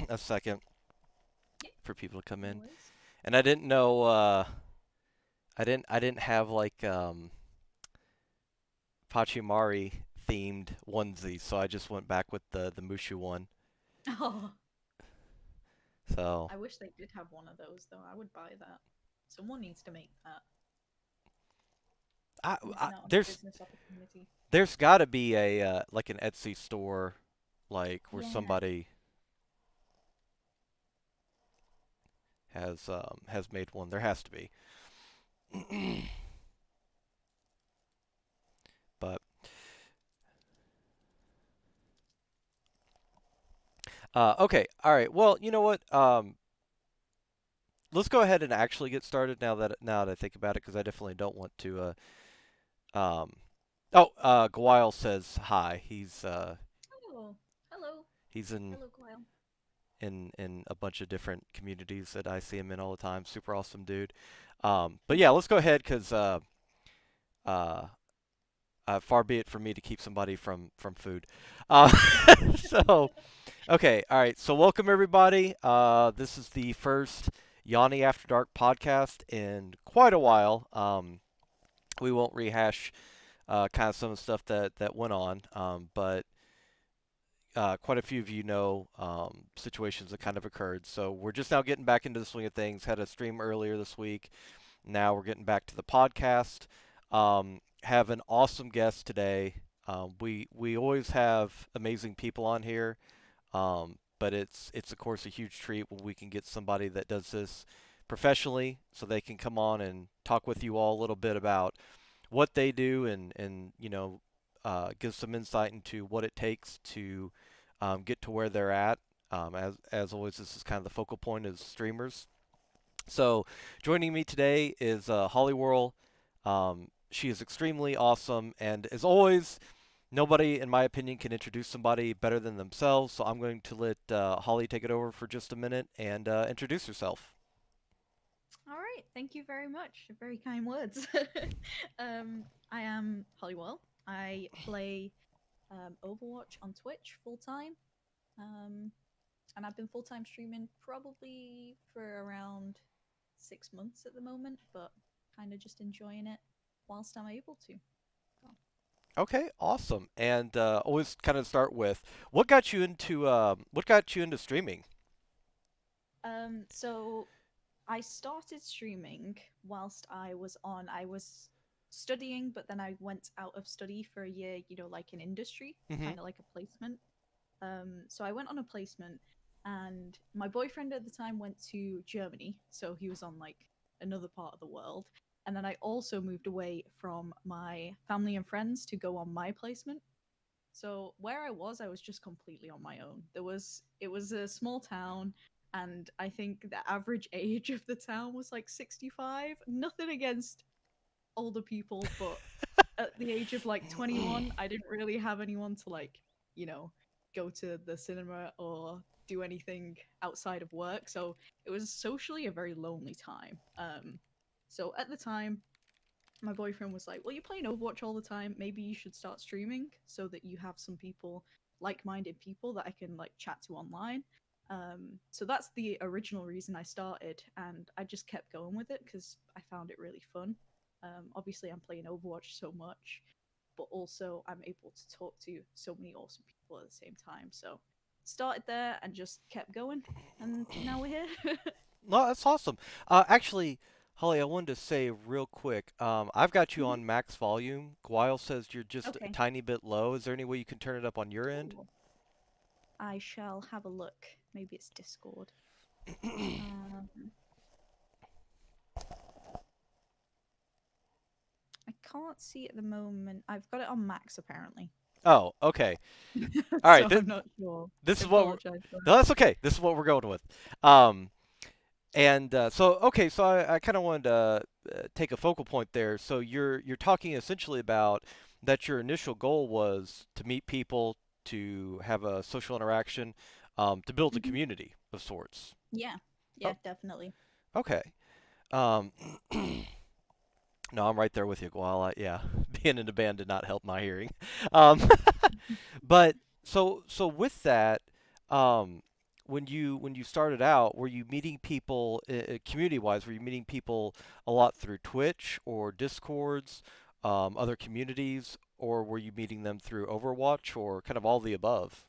a second Yeah, for people to come no in. worries. And I didn't know I didn't have like Pachimari themed onesies, so I just went back with the Mushu one. Oh, So I wish they did have one of those though. I would buy that. Someone needs to make that. Missing out on a there's business opportunity. got to be a like an Etsy store like where Yeah. somebody has made one. There has to be. But okay, all right. Well, you know what? Let's go ahead and actually get started now that I think about it, because I definitely don't want to. Um, Gwail says hi. Oh, hello. He's in Hello, Kyle. in a bunch of different communities that I see him in all the time. Super awesome dude. But yeah, let's go ahead because uh, far be it from me to keep somebody from food. Uh, so okay, all right. So welcome everybody. This is the first Yanni After Dark podcast in quite a while. We won't rehash kind of some of the stuff that went on, but quite a few of you know situations that kind of occurred. So we're just now getting back into the swing of things. Had a stream earlier this week. Now we're getting back to the podcast. Have an awesome guest today. We always have amazing people on here, but it's of course a huge treat when we can get somebody that does this professionally, so they can come on and talk with you all a little bit about what they do, and give some insight into what it takes to get to where they're at. As always, this is kind of the focal point as streamers. So joining me today is Holiwhirl. She is extremely awesome, and as always, nobody, in my opinion, can introduce somebody better than themselves. So I'm going to let Holly take it over for just a minute and introduce herself. All right. Thank you very much. Very kind words. I am Holiwhirl. I play Overwatch on Twitch full time. Um, and I've been full time streaming probably for around 6 months at the moment, but kind of just enjoying it whilst I'm able to. So, Okay, awesome. And always kind of start with what got you into streaming? so I started streaming whilst I was studying, but then I went out of study for a year, like in industry, Mm-hmm. kind of like a placement. So I went on a placement, and my boyfriend at the time went to Germany, so he was on like another part of the world. And then I also moved away from my family and friends to go on my placement. So where I was just completely on my own. It was a small town, and I think the average age of the town was like 65. Nothing against older people, but at the age of like 21, I didn't really have anyone to like, you know, go to the cinema or do anything outside of work. So it was socially a very lonely time. So at the time, my boyfriend was like, "Well, you're playing Overwatch all the time. Maybe you should start streaming so that you have some people, like-minded people that I can like chat to online." So that's the original reason I started, and I just kept going with it because I found it really fun. Obviously, I'm playing Overwatch so much, but also I'm able to talk to so many awesome people at the same time. So started there and just kept going, and now we're here. No, that's awesome. Actually, Holly, I wanted to say real quick. I've got you Mhm. on max volume. Guile says you're just a Okay. tiny bit low. Is there any way you can turn it up on your end? Ooh. I shall have a look. Maybe it's Discord. Um, I can't see at the moment. I've got it on max apparently, Oh, okay. All right. so This I'm not sure. this I is what we're. apologize for No, that's okay. This is what we're going with. Um, and so okay, so I kind of wanted to take a focal point there. So you're talking essentially about that your initial goal was to meet people, to have a social interaction, to build a that. community of sorts. Yeah, Oh, yeah, definitely. okay. Um, no, I'm right there with you, Gual. Yeah, being in a band did not help my hearing. Um, but so with that, um, when you started out, were you meeting people community wise? Were you meeting people a lot through Twitch or Discords, other communities, or were you meeting them through Overwatch or kind of all the above?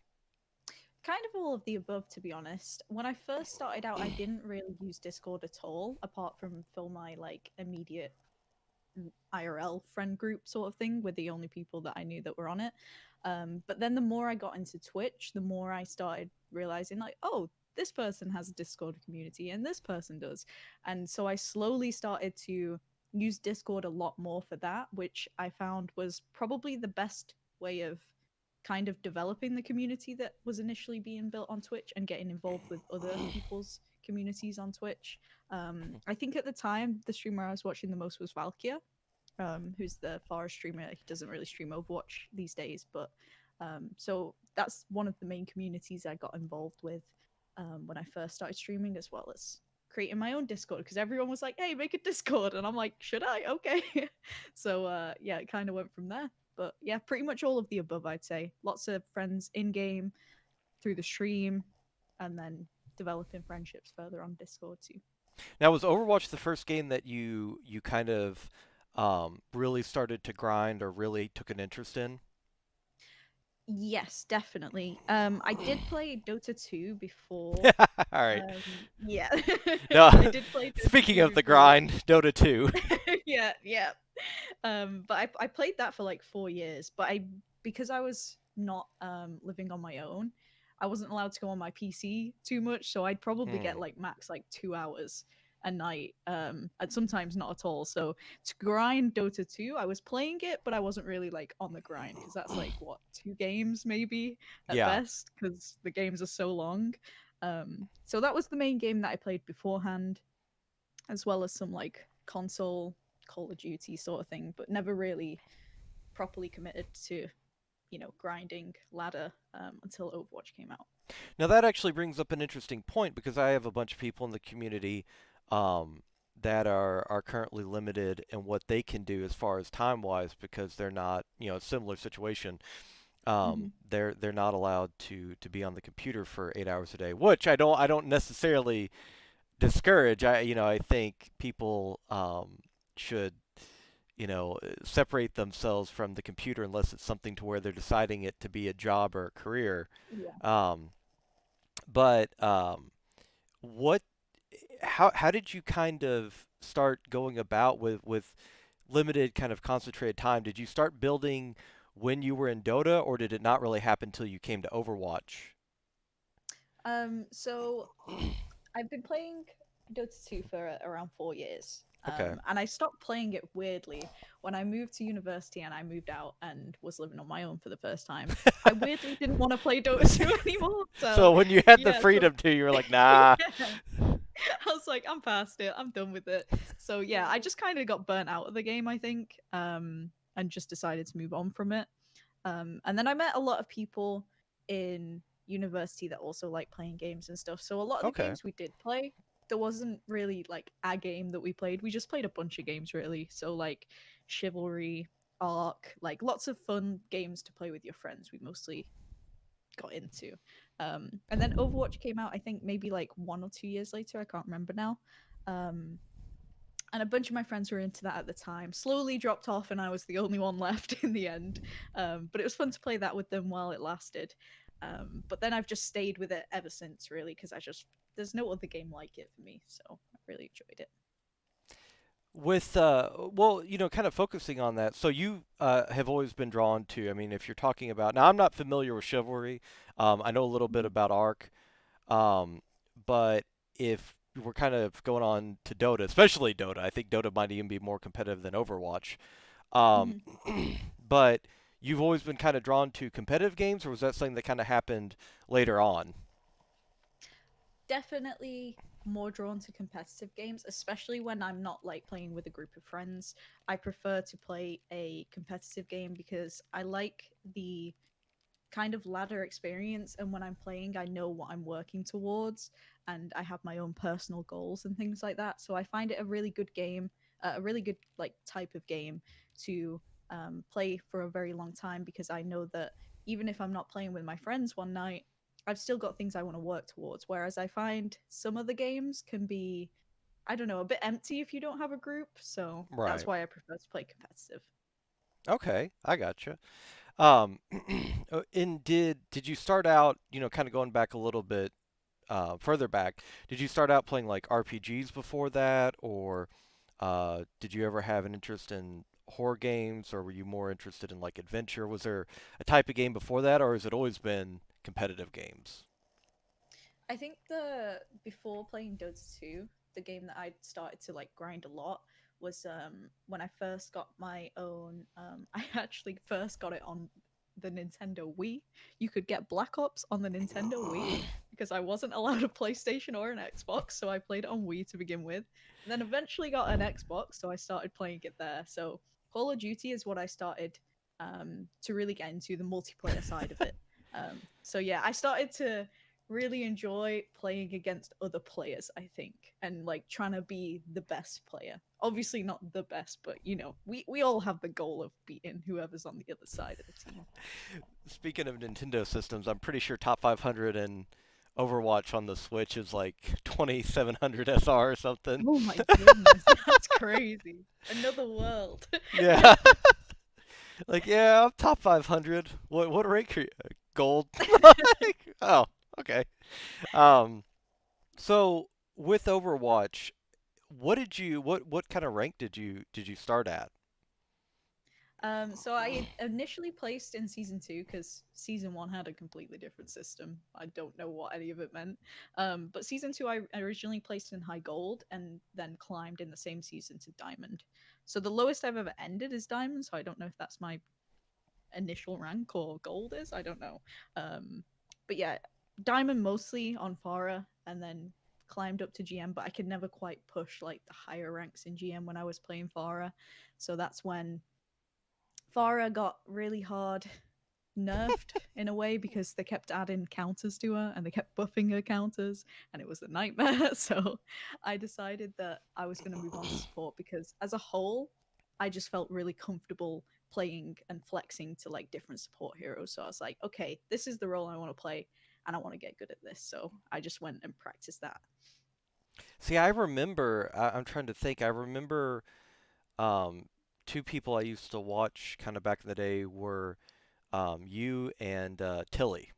Kind of all of the above, to be honest. When I first started out, I didn't really use Discord at all, apart from for my like immediate IRL friend group sort of thing with the only people that I knew that were on it. But then the more I got into Twitch, the more I started realizing, like, oh, this person has a Discord community and this person does. And so I slowly started to use Discord a lot more for that, which I found was probably the best way of kind of developing the community that was initially being built on Twitch and getting involved with other people's communities on Twitch. I think at the time, the streamer I was watching the most was Valkia, who's the forest streamer. He doesn't really stream Overwatch these days, but so that's one of the main communities I got involved with when I first started streaming, as well as creating my own Discord because everyone was like, "Hey, make a Discord," and I'm like, "Should I? Okay." So yeah, it kind of went from there. But yeah, pretty much all of the above, I'd say. Lots of friends in game, through the stream, and then developing friendships further on Discord too. Now, was Overwatch the first game that you kind of really started to grind or really took an interest in? Yes, definitely. I did play Dota 2 before. All right. Yeah. No, I did play Dota speaking 2 of the before. grind, Dota 2. Yeah, yeah. But I played that for like 4 years. But I because I was not living on my own, I wasn't allowed to go on my PC too much. So I'd probably get Hmm. like max like 2 hours a night, and sometimes not at all. So to grind Dota 2, I was playing it, but I wasn't really like on the grind because that's like what 2 games maybe at Yeah. best because the games are so long. So that was the main game that I played beforehand, as well as some like console Call of Duty sort of thing, but never really properly committed to grinding ladder until Overwatch came out. Now that actually brings up an interesting point because I have a bunch of people in the community um, that are currently limited in what they can do as far as time wise because they're not, a similar situation. Hmm. They're not allowed to be on the computer for 8 hours a day, which I don't necessarily discourage. I think people should separate themselves from the computer unless it's something to where they're deciding it to be a job or a career. Yeah. Um, but what, how did you kind of start going about with limited kind of concentrated time? Did you start building when you were in Dota, or did it not really happen until you came to Overwatch? So I've been playing Dota 2 for around 4 years. Okay. And I stopped playing it weirdly when I moved to university and I moved out and was living on my own for the first time. I weirdly didn't want to play Dota 2 anymore. So, So when you had the yeah, so freedom to, you were like, nah. yeah. I was like, I'm past it. I'm done with it. So yeah, I just kind of got burnt out of the game, I think, and just decided to move on from it. And then I met a lot of people in university that also like playing games and stuff. So a lot of the Okay. games we did play, there wasn't really like a game that we played. We just played a bunch of games really. So like Chivalry, Arc, like lots of fun games to play with your friends. We mostly got into. And then Overwatch came out, I think maybe like 1 or 2 years later. I can't remember now. Um, and a bunch of my friends were into that at the time. Slowly dropped off, and I was the only one left in the end. But it was fun to play that with them while it lasted. But then I've just stayed with it ever since, really, because there's no other game like it for me. So I've really enjoyed it. With well, kind of focusing on that. So you have always been drawn to. I mean, if you're talking about now, I'm not familiar with Chivalry. I know a little bit Mhm. about Arc. Um, but if we're kind of going on to Dota, especially Dota, I think Dota might even be more competitive than Overwatch. Um, Mhm. but you've always been kind of drawn to competitive games, or was that something that kind of happened later on? Definitely more drawn to competitive games, especially when I'm not like playing with a group of friends. I prefer to play a competitive game because I like the kind of ladder experience, and when I'm playing I know what I'm working towards, and I have my own personal goals and things like that. So I find it a really good game, a really good like type of game to play for a very long time, because I know that even if I'm not playing with my friends one night, I've still got things I want to work towards. Whereas I find some of the games can be, I don't know, a bit empty if you don't have a group. So that's Right. why I prefer to play competitive. Okay, I gotcha. Um, and did you start out, kind of going back a little bit further back? Did you start out playing like RPGs before that, or did you ever have an interest in horror games, or were you more interested in like adventure? Was there a type of game before that, or has it always been competitive games? I think the before playing Dota 2, the game that I started to like grind a lot was when I first got my own I actually first got it on the Nintendo Wii. You could get Black Ops on the Nintendo Wii because I wasn't allowed a PlayStation or an Xbox, so I played it on Wii to begin with. And then eventually got an Xbox, so I started playing it there. So Call of Duty is what I started to really get into the multiplayer side of it. So yeah, I started to really enjoy playing against other players, I think, and like trying to be the best player. Obviously not the best, but we all have the goal of beating whoever's on the other side of the team. Speaking of Nintendo systems, I'm pretty sure top 500 and Overwatch on the Switch is like 2700 SR or something. Oh my goodness, that's crazy. Another world. Yeah. Like, yeah, I'm top 500. What rank are you? Gold. Like, oh, okay. Um, so with Overwatch, what kind of rank did you start at? So I initially placed in season two because season one had a completely different system. I don't know what any of it meant. But season two, I originally placed in high gold and then climbed in the same season to diamond. So the lowest I've ever ended is diamond. So I don't know if that's my initial rank or gold is. I don't know. But yeah, diamond mostly on Farah and then climbed up to GM, but I could never quite push like the higher ranks in GM when I was playing Farah. So that's when Farah got really hard nerfed in a way because they kept adding counters to her and they kept buffing her counters and it was a nightmare. So I decided that I was going to move on to support because as a whole, I just felt really comfortable playing and flexing to like different support heroes. So I was like, okay, this is the role I want to play and I want to get good at this. So I just went and practiced that. See, I remember. I'm trying to think. I remember um, two people I used to watch kind of back in the day were you and Tilly.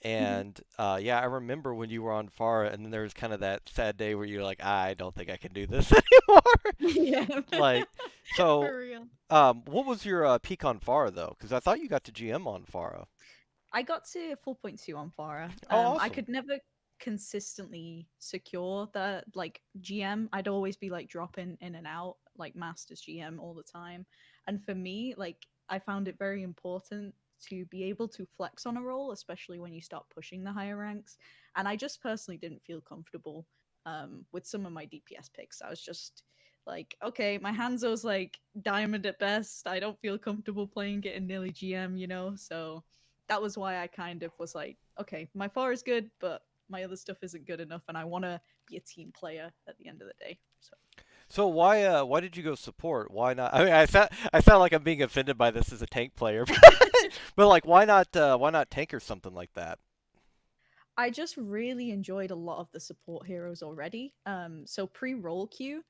Mhm. And yeah, I remember when you were on Farah, and then there was kind of that sad day where you're like, I don't think I can do this anymore. Yeah. Like, so For real. what was your peak on Farah though? Because I thought you got to GM on Farah. I got to 4.2 on Farah. Oh, I awesome. could never consistently secure the like GM. I'd always be like dropping in and out, like Masters GM all the time. And for me, like I found it very important to be able to flex on a role, especially when you start pushing the higher ranks. And I just personally didn't feel comfortable with some of my DPS picks. I was just like, okay, my Hanzo's like diamond at best. I don't feel comfortable playing it in nearly GM. So that was why I kind of was like, okay, my far is good, but my other stuff isn't good enough, and I want to be a team player at the end of the day. So So why did you go support? Why not? I mean, I sound like I'm being offended by this as a tank player, but like why not tank or something like that? I just really enjoyed a lot of the support heroes already. So pre roll queue,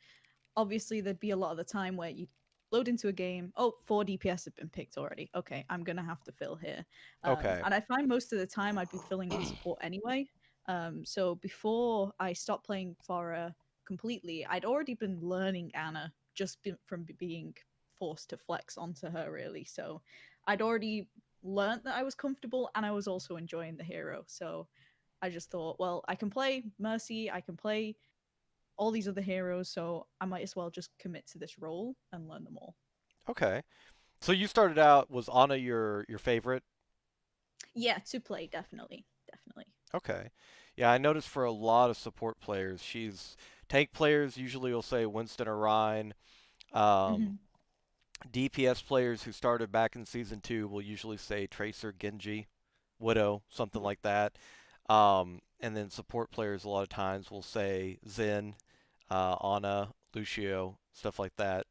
obviously there'd be a lot of the time where you load into a game. Oh, 4 DPS have been picked already. Okay, I'm gonna have to fill here. Okay. And I find most of the time I'd be filling on support anyway. So before I stopped playing Pharah completely, I'd already been learning Anna from being forced to flex onto her really. So I'd already learned that I was comfortable and I was also enjoying the hero. So I just thought, well, I can play Mercy, I can play all these other heroes, so I might as well just commit to this role and learn them all. Okay. So you started out, was Anna your favorite? Yeah, to play, definitely. Definitely. Okay. Yeah, I noticed for a lot of support players, she's tank players usually will say Winston or Ryan. Um, Hmm. DPS players who started back in season two will usually say Tracer, Genji, Widow, something like that. And then support players a lot of times will say Zen, Ana, Lucio, stuff like that.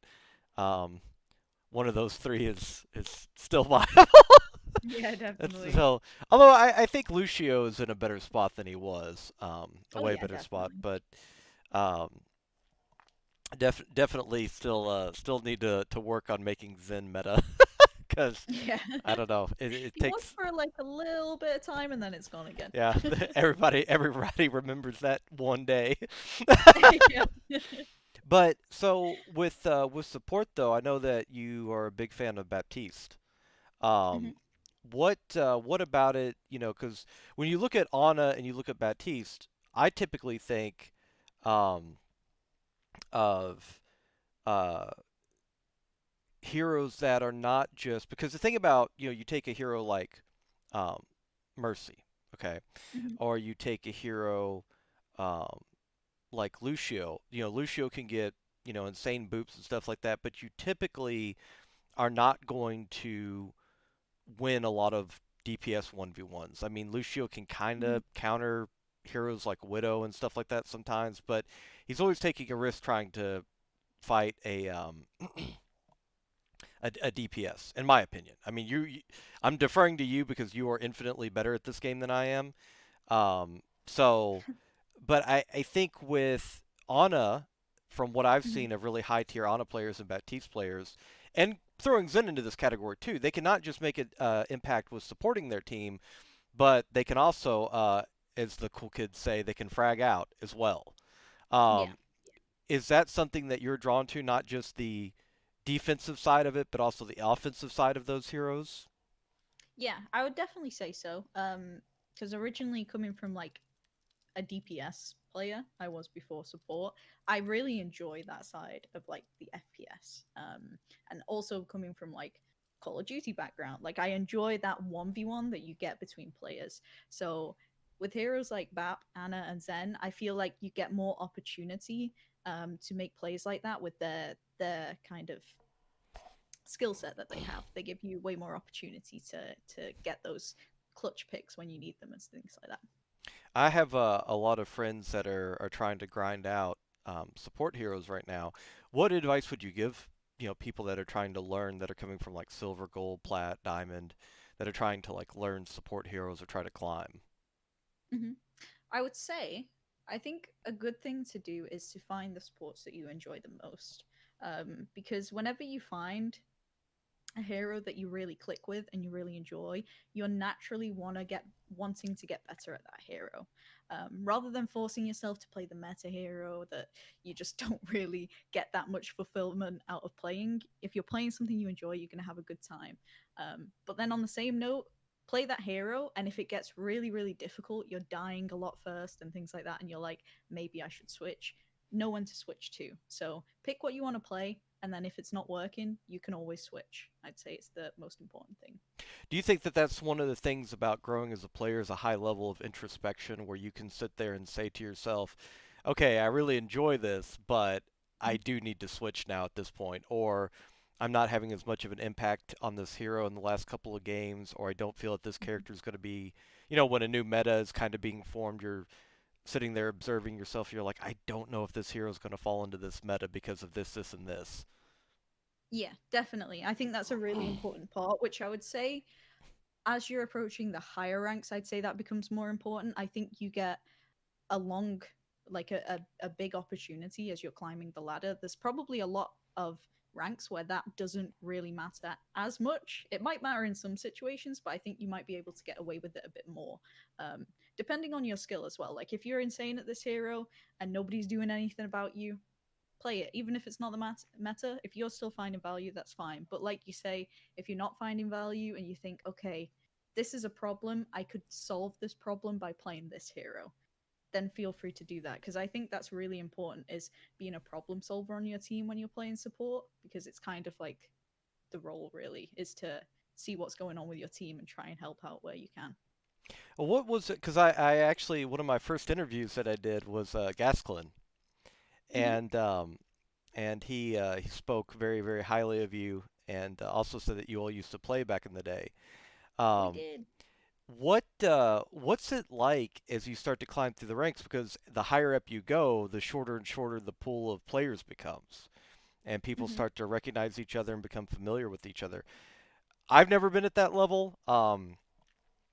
Um, one of those three is still viable. Yeah, That's definitely. so. Although I think Lucio is in a better spot than he was, a Oh way yeah, better spot. definitely. But um, definitely still need to work on making Zen meta because Yeah. I don't know. It He was takes. for like a little bit of time and then it's gone again. Yeah, everybody remembers that one day. Yeah. But so with support though, I know that you are a big fan of Baptiste. Mhm. Um, what about it? You know, because when you look at Ana and you look at Baptiste, I typically think um, of uh, heroes that are not just because the thing about you take a hero like um, Mercy, okay, Mhm. or you take a hero um, like Lucio. Lucio can get insane boops and stuff like that, but you typically are not going to win a lot of DPS 1v1s. I mean, Lucio can kind Mhm. of counter heroes like Widow and stuff like that sometimes, but he's always taking a risk trying to fight a DPS, in my opinion. I mean, I'm deferring to you because you are infinitely better at this game than I am. So, but I think with Ana, from what I've Mhm. seen of really high tier Ana players and Baptiste players, and throwing Zen into this category too, they can not just make an impact with supporting their team, but they can also, as the cool kids say, they can frag out as well. Yeah. Um, is that something that you're drawn to, not just the defensive side of it, but also the offensive side of those heroes? Yeah, I would definitely say so. Because originally coming from like a DPS player, I was before support. I really enjoy that side of like the FPS. And also coming from like Call of Duty background, like I enjoy that 1v1 that you get between players. So with heroes like Bap, Anna, and Zen, I feel like you get more opportunity to make plays like that with their kind of skill set that they have. They give you way more opportunity to get those clutch picks when you need them and things like that. I have a lot of friends that are trying to grind out support heroes right now. What advice would you give, people that are trying to learn that are coming from like silver, gold, plat, diamond, that are trying to like learn support heroes or try to climb? Hmm. I would say, I think a good thing to do is to find the sports that you enjoy the most. Because whenever you find a hero that you really click with and you really enjoy, you'll naturally wanting to get better at that hero. Rather than forcing yourself to play the meta hero that you just don't really get that much fulfillment out of playing. If you're playing something you enjoy, you're going to have a good time. But then on the same note, play that hero, and if it gets really, really difficult, you're dying a lot first and things like that, and you're like, maybe I should switch. Know when to switch to. So pick what you want to play, and then if it's not working, you can always switch. I'd say it's the most important thing. Do you think that that's one of the things about growing as a player is a high level of introspection where you can sit there and say to yourself, okay, I really enjoy this, but I Mhm. do need to switch now at this point, or I'm not having as much of an impact on this hero in the last couple of games, or I don't feel that this Mhm. character is going to be, when a new meta is kind of being formed, you're sitting there observing yourself, you're like, I don't know if this hero is going to fall into this meta because of this, this, and this. Yeah, definitely. I think that's a really important part, which I would say as you're approaching the higher ranks, I'd say that becomes more important. I think you get a long like a big opportunity as you're climbing the ladder. There's probably a lot of ranks where that doesn't really matter as much. It might matter in some situations, but I think you might be able to get away with it a bit more, um, depending on your skill as well. Like if you're insane at this hero and nobody's doing anything about you, play it. Even if it's not the meta, if you're still finding value, that's fine. But like you say, if you're not finding value and you think, okay, this is a problem, I could solve this problem by playing this hero, then feel free to do that, because I think that's really important, is being a problem solver on your team when you're playing support, because it's kind of like the role really is to see what's going on with your team and try and help out where you can. Well, what was it? Because I actually, one of my first interviews that I did was Gasklin, Mm-hmm. and he spoke very very highly of you, and also said that you all used to play back in the day. We Um, did. what's it like as you start to climb through the ranks? Because the higher up you go, the shorter and shorter the pool of players becomes, and people Mm-hmm. start to recognize each other and become familiar with each other. I've never been at that level.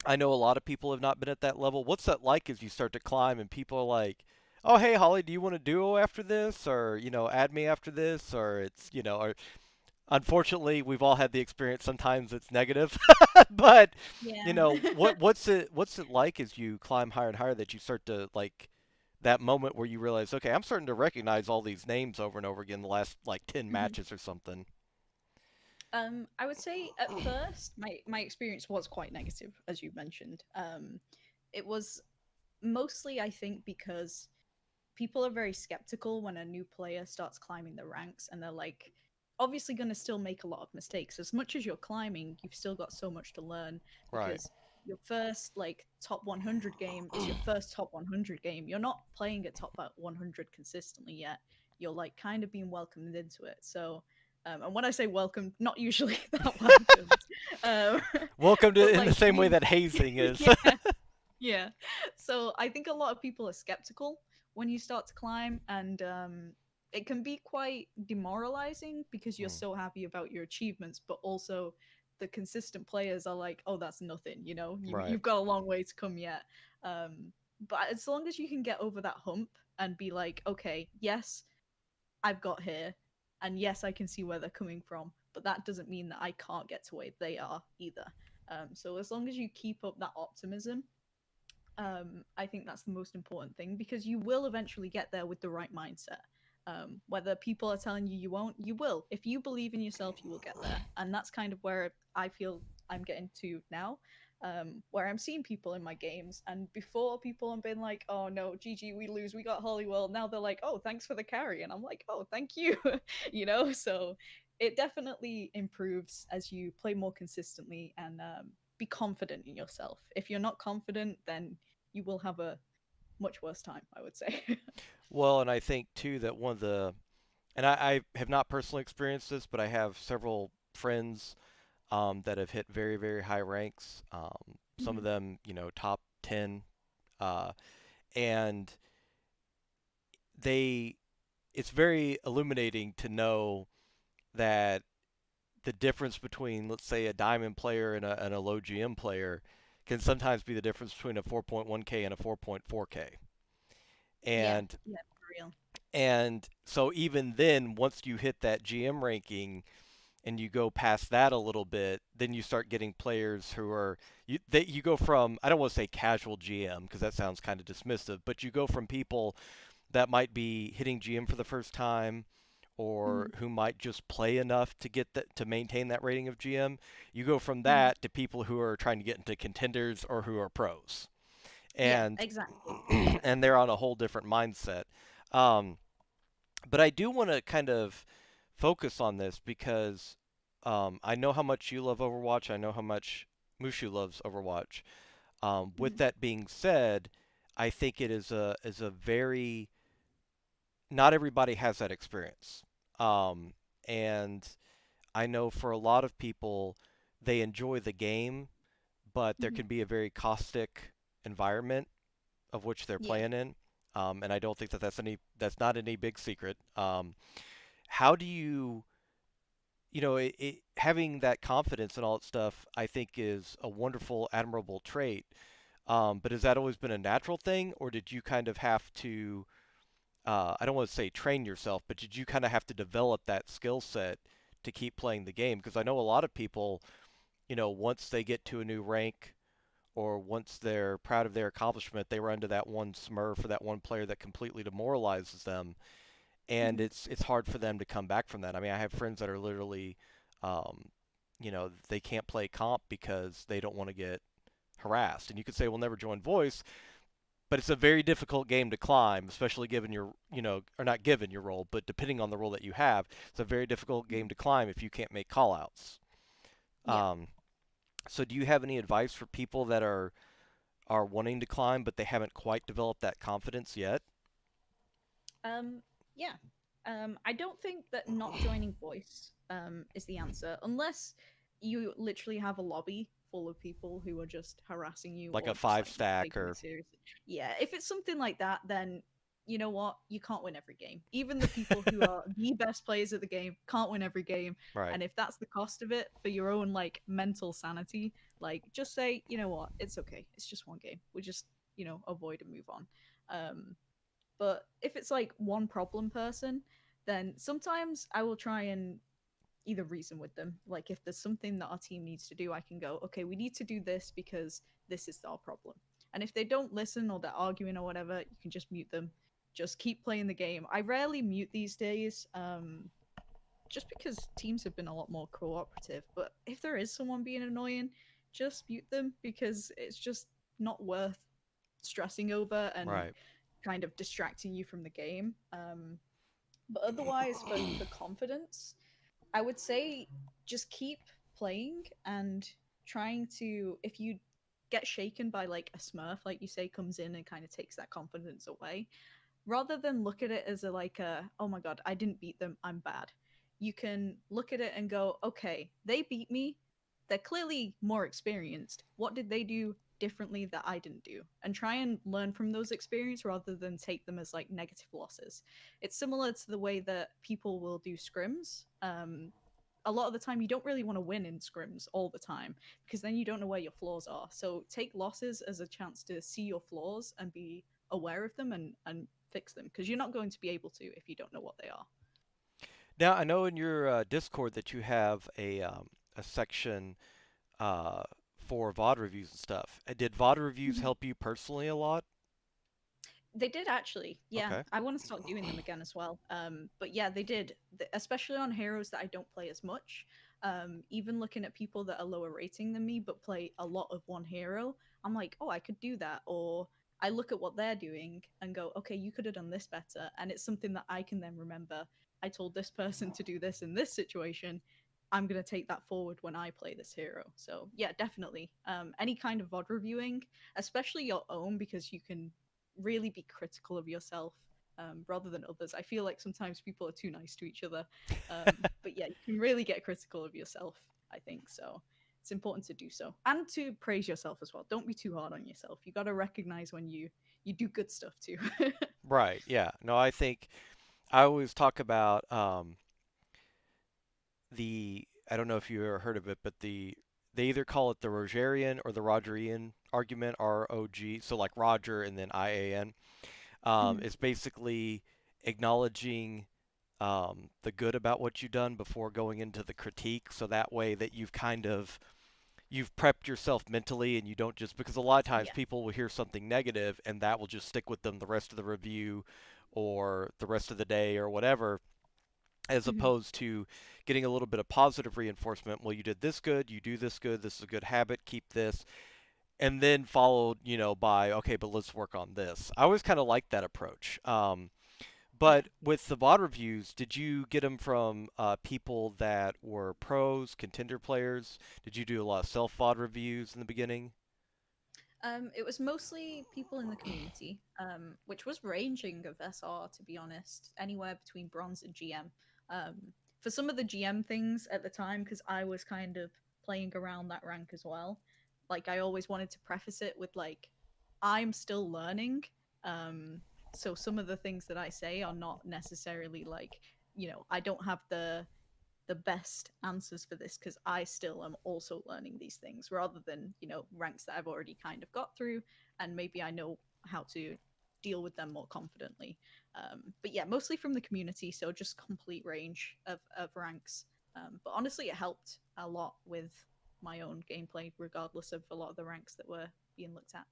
I know a lot of people have not been at that level. What's that like as you start to climb and people are like, "Oh, hey Holly, do you want a duo after this, or add me after this?" Or or unfortunately, we've all had the experience. Sometimes it's negative, but Yeah. what's it like as you climb higher and higher that you start to like that moment where you realize, okay, I'm starting to recognize all these names over and over again the last like 10 Mhm. matches or something. I would say at first my experience was quite negative, as you mentioned. It was mostly, I think, because people are very skeptical when a new player starts climbing the ranks, and they're like, obviously going to still make a lot of mistakes. As much as you're climbing, you've still got so much to learn, Right. because your first like top 100 game is your first top 100 game. You're not playing at top 100 consistently yet. You're like kind of being welcomed into it. So and when I say welcome, not usually that welcomed. Um, Welcome to but in the like same way you that hazing is. yeah, yeah. So I think a lot of people are skeptical when you start to climb, and it can be quite demoralizing because you're Mm, so happy about your achievements, but also the consistent players are like, "Oh, that's nothing," right. you've got a long way to come yet. But as long as you can get over that hump and be like, "Okay, yes, I've got here, and yes, I can see where they're coming from, but that doesn't mean that I can't get to where they are either." So as long as you keep up that optimism, I think that's the most important thing, because you will eventually get there with the right mindset. Whether people are telling you you won't, you will. If you believe in yourself, you will get there. And that's kind of where I feel I'm getting to now, where I'm seeing people in my games. And before, people have been like, oh no, GG, we lose, we got Holiwhirl. Now they're like, oh, thanks for the carry. And I'm like, oh, thank you. So it definitely improves as you play more consistently and be confident in yourself. If you're not confident, then you will have a much worse time, I would say. Well, and I think too that one of the and I have not personally experienced this, but I have several friends that have hit very, very high ranks. Some of Mhm. them, top 10. Uh, and they, it's very illuminating to know that the difference between, let's say, a diamond player and a low GM player can sometimes be the difference between a 4.1K and a 4.4K. Yeah, And yeah, for real. and so even then, once you hit that GM ranking, and you go past that a little bit, then you start getting players who are you go from, I don't want to say casual GM because that sounds kind of dismissive, but you go from people that might be hitting GM for the first time or Mhm, who might just play enough to get that to maintain that rating of GM. You go from mhm. that to people who are trying to get into contenders or who are pros. Yeah, And exactly. and they're on a whole different mindset. Um, but I do want to kind of focus on this because I know how much you love Overwatch. I know how much Mushu loves Overwatch. With Mhm. that being said, I think it is a very not everybody has that experience. Um, and I know for a lot of people, they enjoy the game, but there Mhm. can be a very caustic environment of which they're Yeah. playing in. And I don't think that that's not any big secret. How do you having that confidence and all that stuff, I think is a wonderful, admirable trait. But has that always been a natural thing, or did you kind of have to, I don't want to say train yourself, but did you kind of have to develop that skill set to keep playing the game? Because I know a lot of people, once they get to a new rank or once they're proud of their accomplishment, they run to that one smurf or that one player that completely demoralizes them, and Mhm. it's hard for them to come back from that. I mean, I have friends that are literally, they can't play comp because they don't want to get harassed. And you could say, well, never join voice, but it's a very difficult game to climb, especially given your, or not given your role, but depending on the role that you have, it's a very difficult Mhm. game to climb if you can't make callouts. Yeah. Um, so do you have any advice for people that are wanting to climb but they haven't quite developed that confidence yet? Um, yeah. I don't think that not joining voice is the answer, unless you literally have a lobby full of people who are just harassing you Like a or just five like not stack taking or it seriously. Yeah, if it's something like that, then you know what? You can't win every game. Even the people who are the best players at the game can't win every game. Right. And if that's the cost of it for your own like mental sanity, like just say, you know what? It's okay. It's just one game. We just, avoid and move on. Um, but if it's like one problem person, then sometimes I will try and either reason with them. Like if there's something that our team needs to do, I can go, okay, we need to do this because this is our problem. And if they don't listen or they're arguing or whatever, you can just mute them. Just keep playing the game. I rarely mute these days, just because teams have been a lot more cooperative. But if there is someone being annoying, just mute them because it's just not worth stressing over and Right. kind of distracting you from the game. But otherwise, for confidence, I would say just keep playing and trying to, if you get shaken by like a smurf, like you say, comes in and kind of takes that confidence away, rather than look at it as a like a, oh my god, I didn't beat them, I'm bad. You can look at it and go, okay, they beat me. They're clearly more experienced. What did they do differently that I didn't do? And try and learn from those experiences rather than take them as like negative losses. It's similar to the way that people will do scrims. A lot of the time you don't really want to win in scrims all the time because then you don't know where your flaws are. So take losses as a chance to see your flaws and be aware of them and fix them because you're not going to be able to if you don't know what they are. Now I know in your Discord that you have a section uh, for VOD reviews and stuff. Did VOD reviews Mhm. help you personally a lot? They did actually. Yeah, Okay. I want to start doing them again as well. But yeah, they did, especially on heroes that I don't play as much. Even looking at people that are lower rating than me but play a lot of one hero, I'm like, oh, I could do that. Or I look at what they're doing and go, okay, you could have done this better. And it's something that I can then remember. I told this person to do this in this situation. I'm gonna take that forward when I play this hero. So yeah, definitely. Any kind of VOD reviewing, especially your own, because you can really be critical of yourself rather than others. I feel like sometimes people are too nice to each other. But yeah, you can really get critical of yourself, I think. So it's important to do so and to praise yourself as well. Don't be too hard on yourself. You got to recognize when you do good stuff too. Right. Yeah. No, I think I always talk about the I don't know if you ever heard of it, but they either call it the Rogerian or the Rodrian argument, ROG, so like Roger and then IAN. Mhm. It's basically acknowledging the good about what you've done before going into the critique, so that way that you've prepped yourself mentally and you don't just because a lot of times Yeah. people will hear something negative and that will just stick with them the rest of the review or the rest of the day or whatever as Mhm. opposed to getting a little bit of positive reinforcement. Well, you did this good, you do this good, this is a good habit, keep this, and then followed, by okay, but let's work on this. I always kind of like that approach. Yeah. But with the VOD reviews, did you get them from people that were pros, contender players? Did you do a lot of self VOD reviews in the beginning? It was mostly people in the community, which was ranging of SR, to be honest, anywhere between bronze and GM. For some of the GM things at the time, because I was kind of playing around that rank as well, like I always wanted to preface it with like, I'm still learning. Um, so some of the things that I say are not necessarily like, I don't have the best answers for this because I still am also learning these things rather than, ranks that I've already kind of got through and maybe I know how to deal with them more confidently. But yeah, mostly from the community, so just complete range of ranks. But honestly, it helped a lot with my own gameplay, regardless of a lot of the ranks that were being looked at.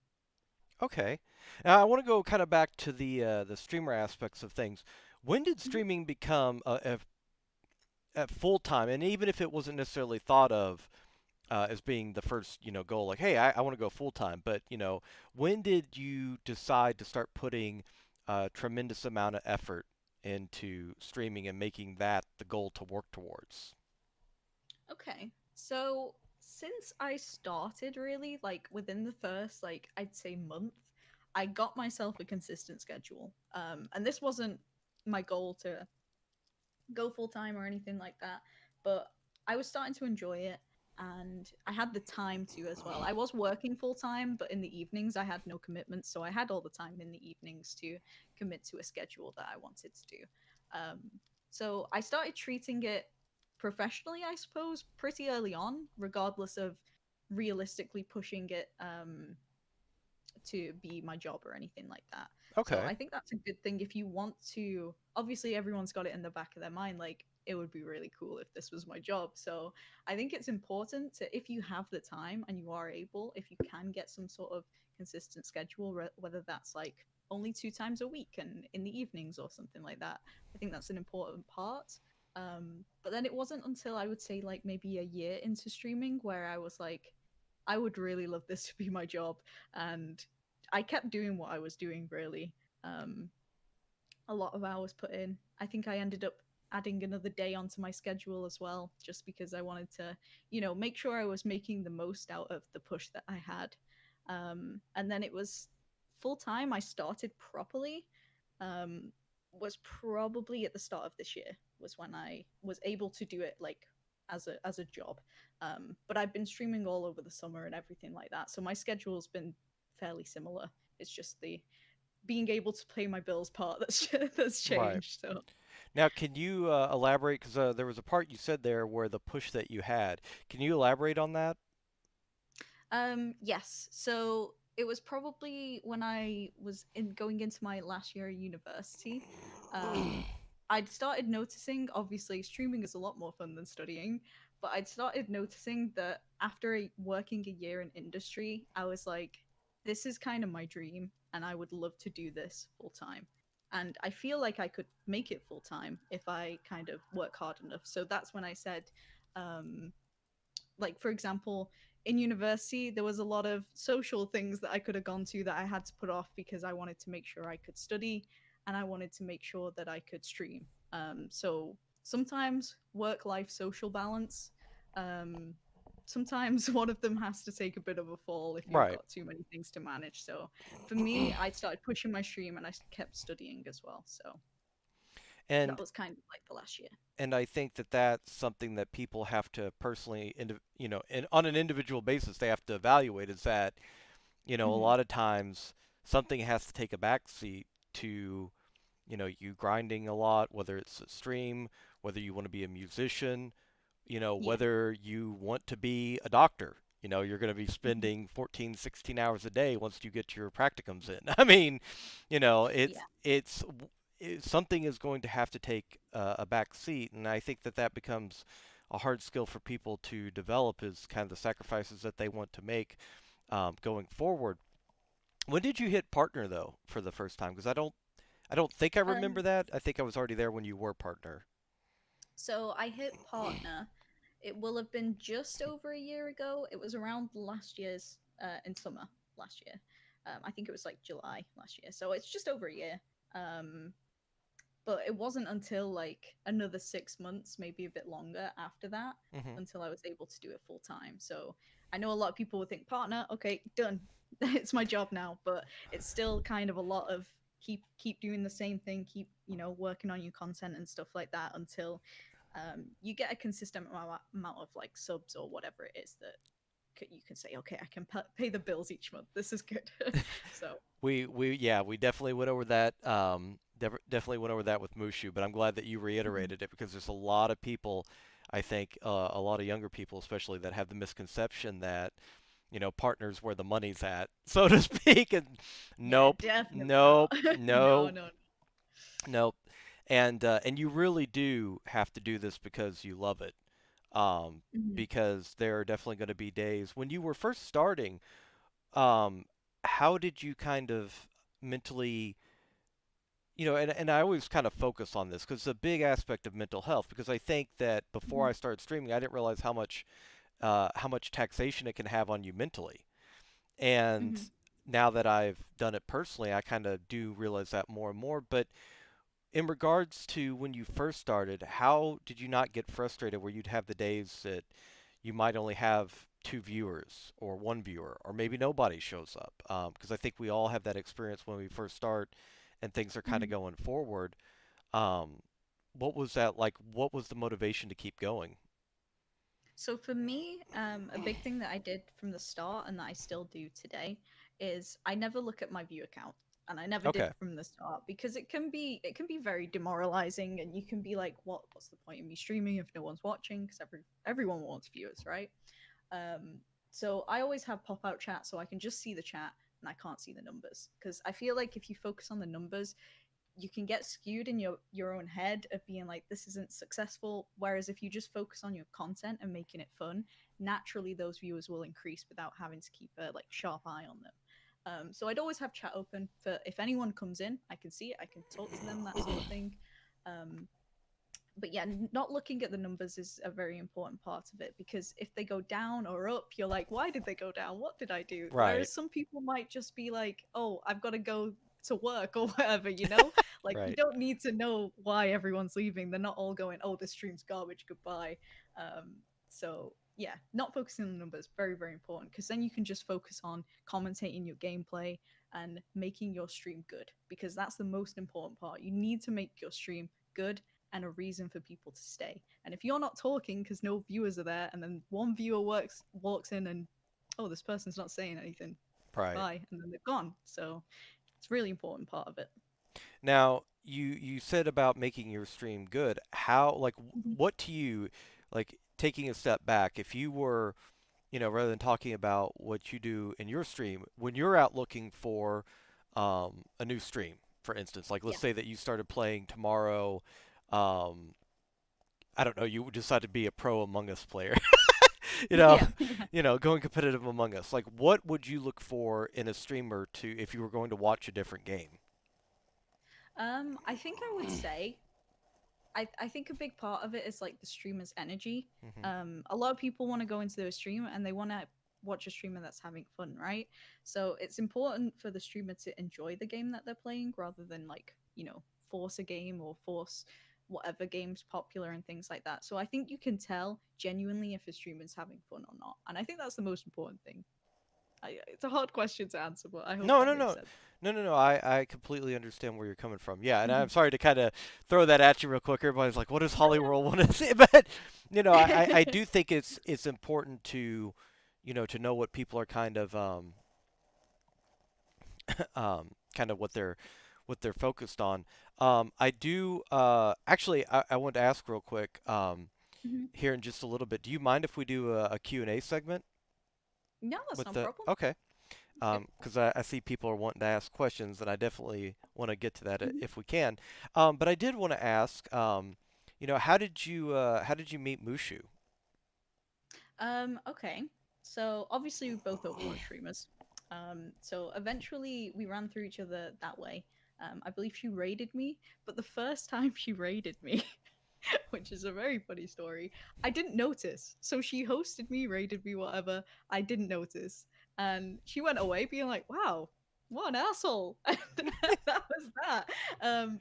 Okay. Now I want to go kind of back to the streamer aspects of things. When did Mhm. streaming become a full time? And even if it wasn't necessarily thought of as being the first, goal, like, hey, I want to go full time. But when did you decide to start putting a tremendous amount of effort into streaming and making that the goal to work towards? Okay. So since I started really, like within the first, like I'd say month, I got myself a consistent schedule. And this wasn't my goal to go full time or anything like that, but I was starting to enjoy it. and I had the time to as well. I was working full time, but in the evenings I had no commitments, so I had all the time in the evenings to commit to a schedule that I wanted to do. Um, so I started treating it professionally, I suppose, pretty early on, regardless of realistically pushing it to be my job or anything like that. So Okay. I think that's a good thing if you want to. Obviously, everyone's got it in the back of their mind, like it would be really cool if this was my job. So I think it's important to, if you have the time and you are able, if you can get some sort of consistent schedule, whether that's like only 2 times a week and in the evenings or something like that. I think that's an important part. But then it wasn't until I would say like maybe a year into streaming where I was like, I would really love this to be my job, and I kept doing what I was doing really. Um, a lot of hours put in. I think I ended up adding another day onto my schedule as well, just because I wanted to, make sure I was making the most out of the push that I had. And then it was full time. I started properly. Um, was probably at the start of this year was when I was able to do it like as a job. But I've been streaming all over the summer and everything like that, so my schedule's been fairly similar. It's just the being able to pay my bills part that's that's Right. changed. So, Now, can you elaborate? Because there was a part you said there where the push that you had. Can you elaborate on that? yes. So it was probably when I was in going into my last year at university. I'd started noticing, obviously, streaming is a lot more fun than studying, but I'd started noticing that after working a year in industry, I was like, this is kind of my dream, and I would love to do this full time. And I feel like I could make it full time if I kind of work hard enough. So that's when I said, um, like for example, in university there was a lot of social things that I could have gone to that I had to put off because I wanted to make sure I could study and I wanted to make sure that I could stream. So sometimes work life social balance, um, sometimes one of them has to take a bit of a fall if you've Right. got too many things to manage. So for me, I started pushing my stream and I kept studying as well. So that And was kind of like the last year. I think that that's something that people have to personally, and on an individual basis, they have to evaluate. Is that a Hmm. lot of times something has to take a back seat to you grinding a lot, whether it's a stream, whether you want to be a musician, Yeah. whether you want to be a doctor. You're going to be Hmm. spending 14, 16 hours a day once you get your practicums in. I mean, you know, it's Yeah. it's something is going to have to take a back seat, and I think that that becomes a hard skill for people to develop is kind of the sacrifices that they want to make going forward. When did you hit partner though for the first time? Because I don't think I remember Um, that. I think I was already there when you were partner. So I hit partner. It will have been just over a year ago. It was around last year's in summer last year. I think it was like July last year. So it's just over a year. Um, but it wasn't until like another 6 months, maybe a bit longer after that, Hmm. until I was able to do it full time. So I know a lot of people would think partner, okay, done. It's my job now, but it's still kind of a lot of keep doing the same thing, keep working on your content and stuff like that until you get a consistent amount of like subs or whatever it is that you can say, okay, I can pay the bills each month. This is good. So. We definitely went over that. Definitely went over that with Mushu, but I'm glad that you Mhm. reiterated it because there's a lot of people, I think, a lot of younger people especially, that have the misconception that partners where the money's at, so to speak. And Yeah, nope, definitely not. nope, No, nope, no, nope. And you really do have to do this because you love it. Um, no. Mhm. because there are definitely going to be days when you were first starting. Um, how did you kind of mentally, and I always kind of focus on this because it's a big aspect of mental health because I think that before Mhm. I started streaming, I didn't realize how much taxation it can have on you mentally. And Mhm. now that I've done it personally, I kind of do realize that more and more. But in regards to when you first started, how did you not get frustrated where you'd have the days that you might only have two viewers or one viewer or maybe nobody shows up? Because I think we all have that experience when we first start and things are kind of Mhm. going forward. Um, what was that like? What was the motivation to keep going? So for me, a big thing that I did from the start and that I still do today is I never look at my view account. And I never did Okay. from the start because it can be very demoralizing and you can be like, what's the point of me streaming if no one's watching? Because everyone wants viewers, right? Um, so I always have pop out chat so I can just see the chat and I can't see the numbers because I feel like if you focus on the numbers, you can get skewed in your own head of being like this isn't successful, whereas if you just focus on your content and making it fun, naturally those viewers will increase without having to keep a like sharp eye on them. So I'd always have chat open for if anyone comes in, I can see it, I can talk to them, that sort of thing. um, but yeah, not looking at the numbers is a very important part of it because if they go down or up, you're like, why did they go down? What did I do? Right. Whereas some people might just be like, oh, I've got to go to work or whatever, you know? Like, you Right. don't need to know why everyone's leaving. They're not all going, oh, this stream's garbage, goodbye. So, yeah, not focusing on the numbers, very, very important because then you can just focus on commentating your gameplay and making your stream good because that's the most important part. You need to make your stream good and a reason for people to stay. And if you're not talking because no viewers are there, and then one viewer walks in and oh, this person's not saying anything, Right. bye, and then they've gone. So it's a really important part of it. Now, you said about making your stream good. How, like, Mhm. what to you, like, taking a step back, if you were, rather than talking about what you do in your stream, when you're out looking for a new stream, for instance, like let's Yeah, say that you started playing tomorrow, um, I don't know, you decide to be a pro Among Us player, you know, yeah, yeah. going competitive Among Us. Like, what would you look for in a streamer to if you were going to watch a different game? I think I would say I think a big part of it is like the streamer's energy. Hmm. A lot of people want to go into their stream and they want to watch a streamer that's having fun, right? So it's important for the streamer to enjoy the game that they're playing rather than like, force a game or force whatever game's popular and things like that. So I think you can tell genuinely if a streamer's having fun or not. And I think that's the most important thing. It's a hard question to answer, but I hope No, that no, makes no, sense. no, no, no. I completely understand where you're coming from. Yeah, and I'm Mhm. sorry to kind of throw that at you real quick. Everybody's like, "What does Hollyworld want to say?" But I do think it's important to, to know what people are kind of kind of what they're focused on. I do actually I wanted to ask real quick Mhm. here in just a little bit. Do you mind if we do a Q&A segment No, that's with no the? problem. Okay. That's good. Because I see people are wanting to ask questions, and I definitely want to get to that Mhm. if we can. But I did want to ask, how did you meet Mushu? Okay. So obviously we both Overwatch streamers. So eventually we ran through each other that way. I believe she raided me, but the first time she raided me, which is a very funny story, I didn't notice. So she hosted me, raided me, whatever. I didn't notice. And she went away being like, wow, what an asshole. And that was that.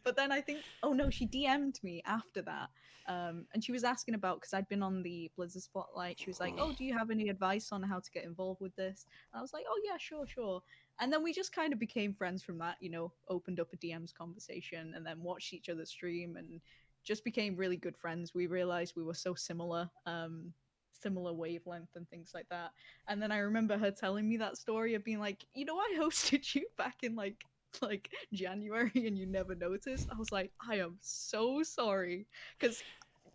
But then I think, oh no, she DM'd me after that. And she was asking about because I'd been on the Blizzard Spotlight. She was like, "Oh, do you have any advice on how to get involved with this?" And I was like, "Oh yeah, sure, sure." And then we just kind of became friends from that. Opened up a DMs conversation and then watched each other stream and just became really good friends. We realized we were so similar, similar wavelength and things like that. And then I remember her telling me that story of being like, I hosted you back in like January and you never noticed. I was like, I am so sorry because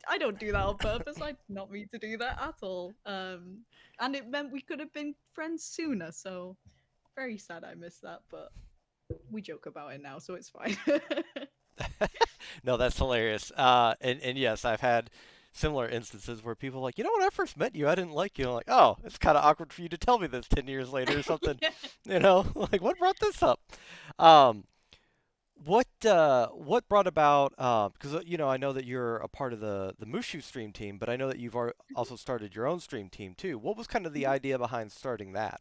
I don't do that on purpose. I did not mean to do that at all. And it meant we could have been friends sooner. So very sad I missed that, but we joke about it now, so it's fine. No, that's hilarious. And yes, I've had similar instances where people are like, when I first met you, I didn't like you. I'm like, oh, it's kind of awkward for you to tell me this 10 years later or something. Yeah. Like what brought this up? Um, what brought about because I know that you're a part of the Mushu stream team, but I know that you've also started your own stream team too. What was kind of the idea behind starting that?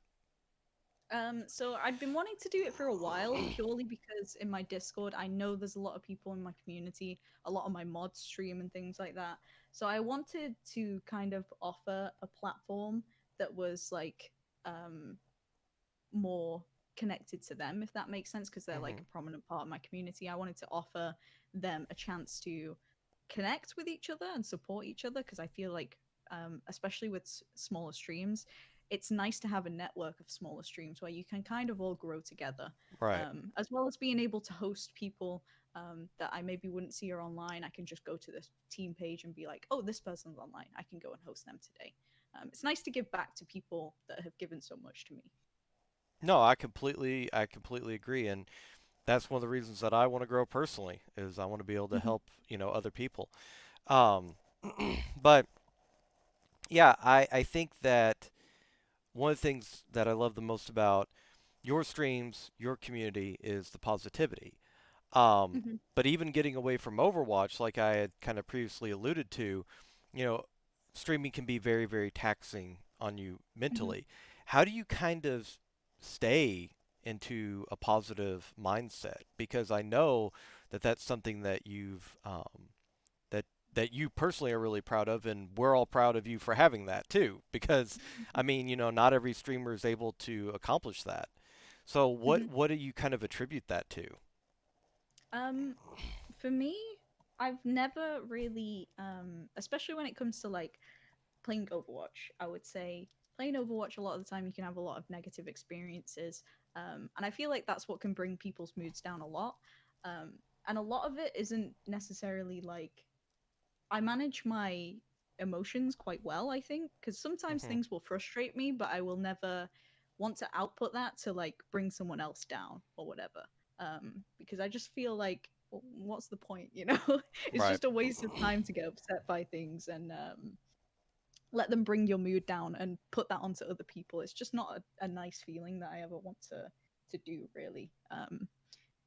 So I'd been wanting to do it for a while purely because in my Discord, I know there's a lot of people in my community, a lot of my mods stream and things like that. So I wanted to kind of offer a platform that was like um more connected to them, if that makes sense, because they're like Hmm. a prominent part of my community. I wanted to offer them a chance to connect with each other and support each other because I feel like especially with smaller streams, it's nice to have a network of smaller streams where you can kind of all grow together, Right. as well as being able to host people that I maybe wouldn't see are online. I can just go to this team page and be like, oh, this person's online. I can go and host them today. It's nice to give back to people that have given so much to me. No, I completely agree, and that's one of the reasons that I want to grow personally is I want to be able to Hmm. help, other people. Um, but yeah, I think that one of the things that I love the most about your streams, your community, is the positivity. Um, Hmm. but even getting away from Overwatch, like I had kind of previously alluded to, you know, streaming can be very, very taxing on you Hmm. mentally. How do you kind of stay into a positive mindset? Because I know that that's something that that that you personally are really proud of, and we're all proud of you for having that too. Because I mean, not every streamer is able to accomplish that. So Hmm. what do you kind of attribute that to? Um, for me, I've never really, especially when it comes to like playing Overwatch, I would say playing Overwatch a lot of the time you can have a lot of negative experiences, and I feel like that's what can bring people's moods down a lot. Um, and a lot of it isn't necessarily like I manage my emotions quite well, I think, because sometimes Hmm. things will frustrate me, but I will never want to output that to like bring someone else down or whatever. Because I just feel like, what's the point? It's Right. just a waste of time to get upset by things and let them bring your mood down and put that onto other people. It's just not a nice feeling that I ever want to do, really.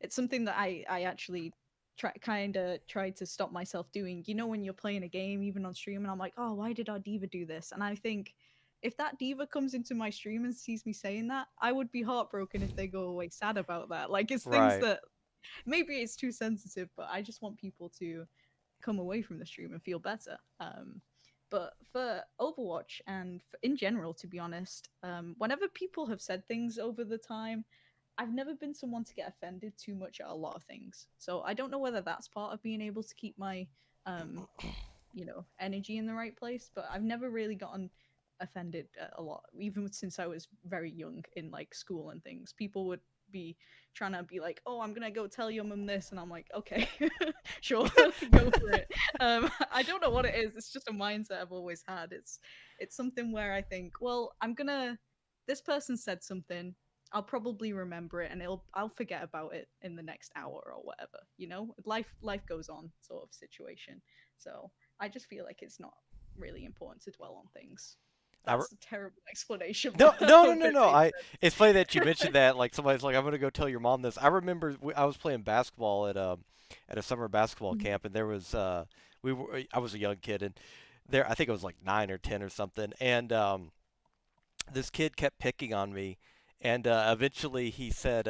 It's something that I actually tried to stop myself doing. When you're playing a game, even on stream, and I'm like, oh, why did our diva do this? And I think if that diva comes into my stream and sees me saying that, I would be heartbroken if they go away sad about that. Like it's things Right. that maybe it's too sensitive, but I just want people to come away from the stream and feel better. But for Overwatch and in general, to be honest, whenever people have said things over the time, I've never been someone to get offended too much at a lot of things. So I don't know whether that's part of being able to keep my um, energy in the right place, but I've never really gotten offended a lot, even since I was very young in like school and things. People would be trying to be like, "Oh, I'm gonna go tell your mum this," and I'm like, "Okay, sure, go for it." I don't know what it is. It's just a mindset I've always had. It's something where I think, well, I'm gonna. This person said something. I'll probably remember it, and I'll forget about it in the next hour or whatever. Life goes on, sort of situation. So I just feel like it's not really important to dwell on things. I re- That's a terrible explanation, no, but I no, no, hope no, it no. made It's funny that you mentioned that. Like somebody's like, I'm gonna go tell your mom this. I remember I was playing basketball at a summer basketball sense. camp, and there was I was a young kid, and there I think I was like 9 or 10 or something, and this kid kept picking on me, and eventually he said,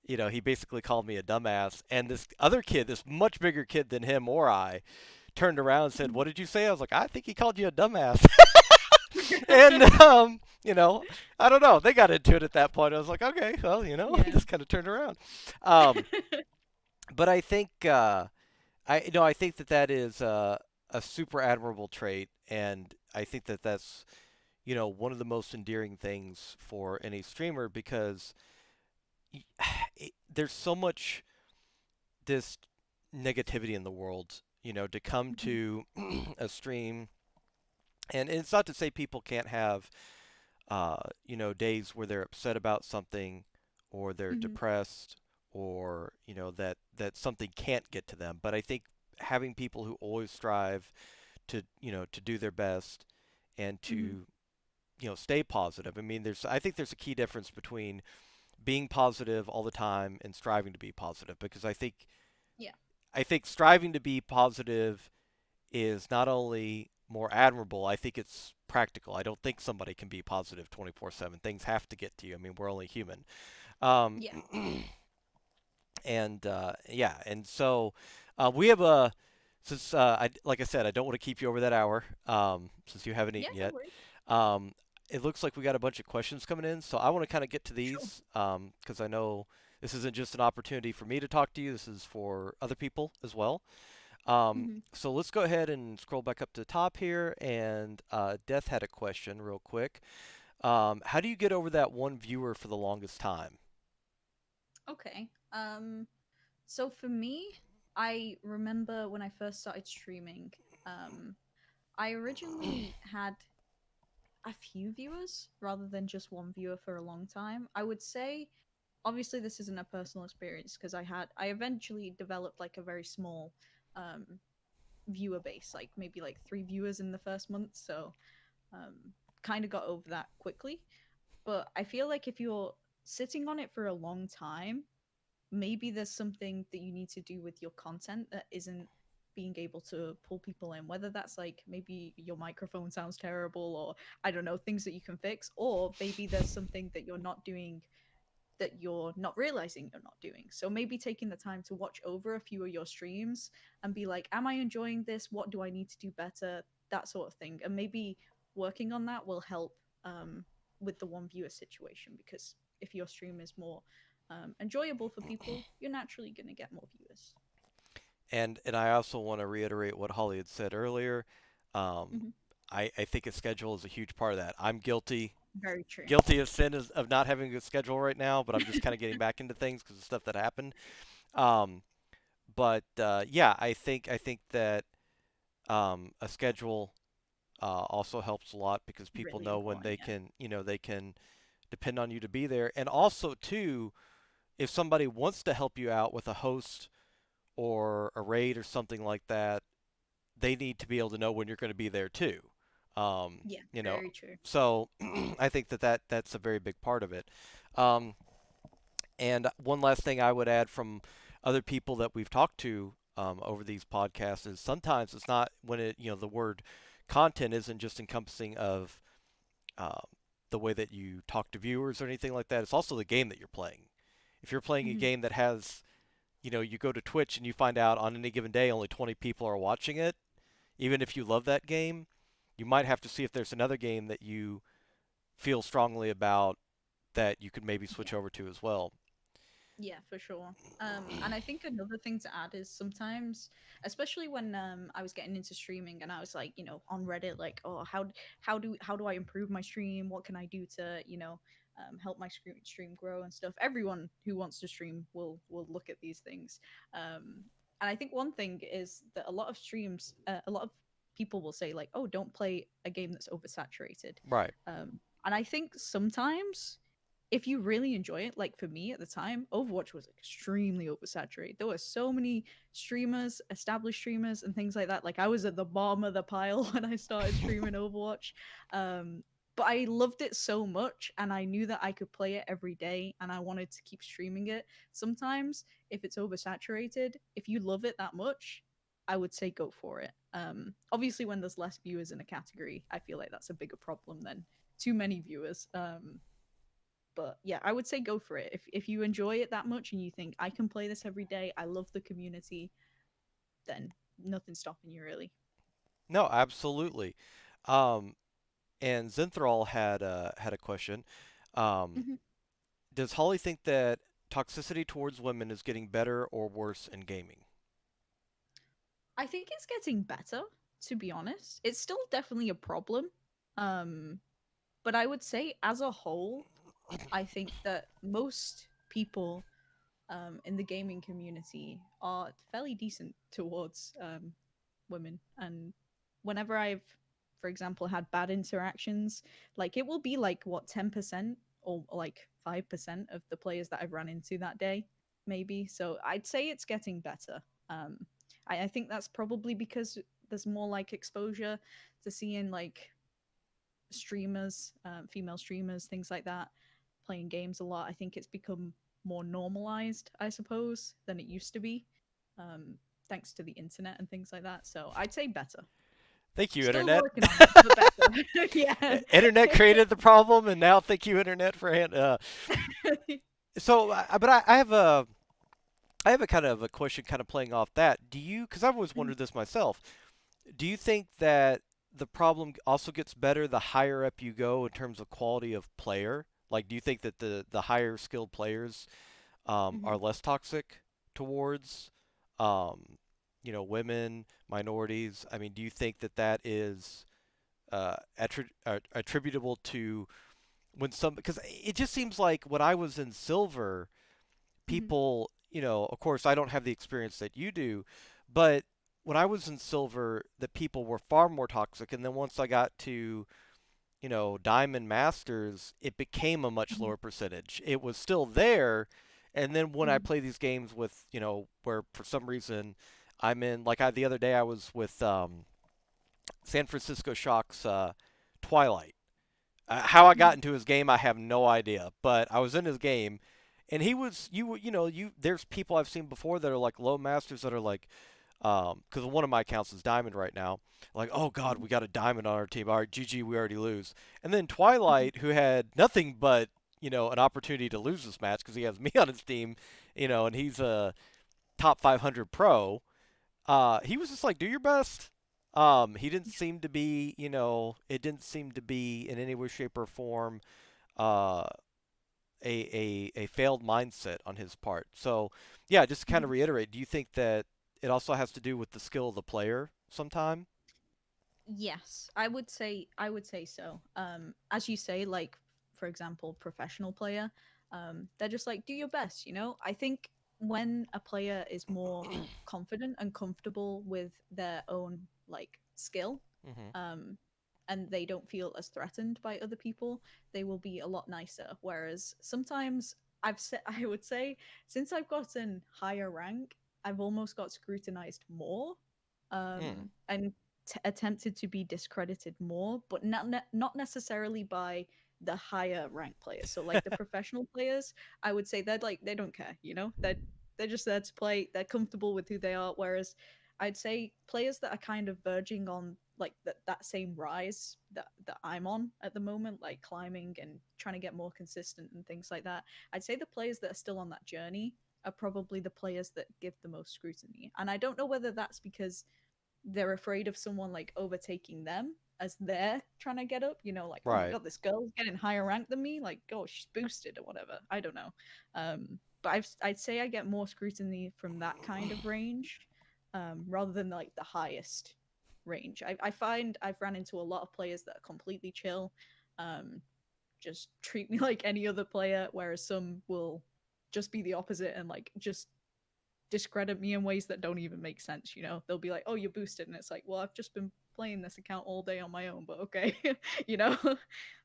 he basically called me a dumbass, and this other kid, this much bigger kid than him or I, turned around and said, "What did you say?" I was like, "I think he called you a dumbass." And I don't know. They got into it at that point. I was like, okay, well, Yeah. just kind of turned around. Um, but I think I think that that is a super admirable trait, and I think that that's one of the most endearing things for any streamer because there's so much this negativity in the world. To come Mhm. to a stream, and it's not to say people can't have days where they're upset about something or they're Mhm. depressed or, that something can't get to them. But I think having people who always strive to do their best and Mhm. to, stay positive. I mean, I think there's a key difference between being positive all the time and striving to be positive because Yeah. I think striving to be positive is not only more admirable, I think it's practical. I don't think somebody can be positive 24/7. Things have to get to you. I mean, we're only human. Um, Yeah. and yeah, and so we have a since like I said, I don't want to keep you over that hour since you haven't Yeah. eaten No yet. worries. Um, it looks like we got a bunch of questions coming in, so I want to kind of get to Sure. these because I know this isn't just an opportunity for me to talk to you. This is for other people as well. Hmm. So let's go ahead and scroll back up to the top here. And Death had a question real quick. How do you get over that one viewer for the longest time? Okay. So for me, I remember when I first started streaming, um, I originally had a few viewers rather than just one viewer for a long time. I would say, obviously, this isn't a personal experience because I eventually developed like a very small um, viewer base, like maybe like 3 viewers in the first month. So um, kind of got over that quickly. But I feel like if you're sitting on it for a long time, maybe there's something that you need to do with your content that isn't being able to pull people in, whether that's like maybe your microphone sounds terrible, or I don't know, things that you can fix, or maybe there's something that you're not doing that you're not realizing you're not doing. So maybe taking the time to watch over a few of your streams and be like, am I enjoying this? What do I need to do better? That sort of thing. And maybe working on that will help with the one viewer situation, because if your stream is more enjoyable for people, you're naturally going to get more viewers. And I also want to reiterate what Holly had said earlier. Um, Hmm. I think a schedule is a huge part of that. I'm Very true. guilty of sin of not having a good schedule right now, but I'm just kind of getting back into things because of stuff that happened. Um, but yeah, I think that a schedule also helps a lot because people Really know when important, they yeah. can, they can depend on you to be there. And also too, if somebody wants to help you out with a host or a raid or something like that, they need to be able to know when you're going to be there too. Um, Yeah, you know, very true. so I think that's a very big part of it. Um, and one last thing I would add from other people that we've talked to over these podcasts is sometimes it's not when the word content isn't just encompassing of uh, the way that you talk to viewers or anything like that. It's also the game that you're playing. If you're playing a Hmm. game that has, you go to Twitch and you find out on any given day only 20 people are watching it, even if you love that game, you might have to see if there's another game that you feel strongly about that you could maybe switch Yeah. over to as well. Yeah, for sure. And I think another thing to add is sometimes, especially when I was getting into streaming and I was like, on Reddit, like, oh, how do I improve my stream? What can I do to, help my stream grow and stuff? Everyone who wants to stream will look at these things. And I think one thing is that a lot of people will say like, oh, don't play a game that's oversaturated. Right. And I think sometimes if you really enjoy it, like for me at the time, Overwatch was extremely oversaturated. There were so many streamers, established streamers, and things like that. Like I was at the bottom of the pile when I started streaming Overwatch. Um, but I loved it so much, and I knew that I could play it every day, and I wanted to keep streaming it. Sometimes, if it's oversaturated, if you love it that much, I would say go for it. Obviously, when there's less viewers in a category, I feel like that's a bigger problem than too many viewers. But yeah, I would say go for it. If you enjoy it that much and you think I can play this every day, I love the community, then nothing's stopping you really. No, absolutely. Um, and Zenthral had a question. Um, Hmm. does Holly think that toxicity towards women is getting better or worse in gaming? I think it's getting better, to be honest. It's still definitely a problem. Um, but I would say as a whole, I think that most people in the gaming community are fairly decent towards women. And whenever I've, for example, had bad interactions, like it will be like what 10% or like 5% of the players that I've run into that day, maybe. So I'd say it's getting better. Um, I think that's probably because there's more like exposure to seeing like streamers, female streamers, things like that, playing games a lot. I think it's become more normalized, I suppose, than it used to be, um, thanks to the internet and things like that. So I'd say better. Thank you, Still Internet. working on it, but better. Yeah. Internet created the problem, and now thank you, Internet, for so. But I have a kind of a question, kind of playing off that. Do you? Because I've always wondered this myself. Do you think that the problem also gets better the higher up you go in terms of quality of player? Like, do you think that the higher skilled players Mhm. are less toxic towards um, women, minorities? I mean, do you think that that is attributable to when some because it just seems like when I was in silver, Hmm. people, of course, I don't have the experience that you do, but when I was in silver, the people were far more toxic, and then once I got to Diamond Masters, it became a much Hmm. lower percentage. It was still there, and then when I Hmm. play these games with, where for some reason I'm in, like the other day I was with San Francisco Shock's Twilight. How I got Hmm. into his game, I have no idea, but I was in his game, and he was you. There's people I've seen before that are like low masters that are like, because one of my accounts is diamond right now. Like, oh God, we got a diamond on our team. All right, GG, we already lose. And then Hmm. Twilight, who had nothing but an opportunity to lose this match because he has me on his team, and he's a top 500 pro. He was just like, do your best. He didn't seem to be, it didn't seem to be in any way, shape, or form uh, a failed mindset on his part. So, yeah, just to kind Hmm. of reiterate, do you think that it also has to do with the skill of the player sometime? Yes, I would say so. As you say, like for example, professional player, they're just like do your best, you know? I think when a player is more confident and comfortable with their own like skill, Hmm. um and they don't feel as threatened by other people, they will be a lot nicer. Whereas sometimes I've said I would say since I've gotten higher rank, I've almost got scrutinized more. Mm. And attempted to be discredited more, but not necessarily by the higher rank players. So like the professional players, I would say they're like they don't care, you know? They're just there to play. They're comfortable with who they are. Whereas I'd say players that are kind of verging on like that same rise that I'm on at the moment, like climbing and trying to get more consistent and things like that. I'd say the players that are still on that journey are probably the players that give the most scrutiny. And I don't know whether that's because they're afraid of someone like overtaking them as they're trying to get up, you know, like oh my Right. god, this girl's getting higher rank than me, like oh she's boosted or whatever, I don't know. But I'd say I get more scrutiny from that kind of range, rather than like the highest range. I find I've ran into a lot of players that are completely chill, um just treat me like any other player, whereas some will just be the opposite and like just discredit me in ways that don't even make sense. You know, they'll be like, "Oh, you're boosted," and it's like, "Well, I've just been playing this account all day on my own, but okay," you know.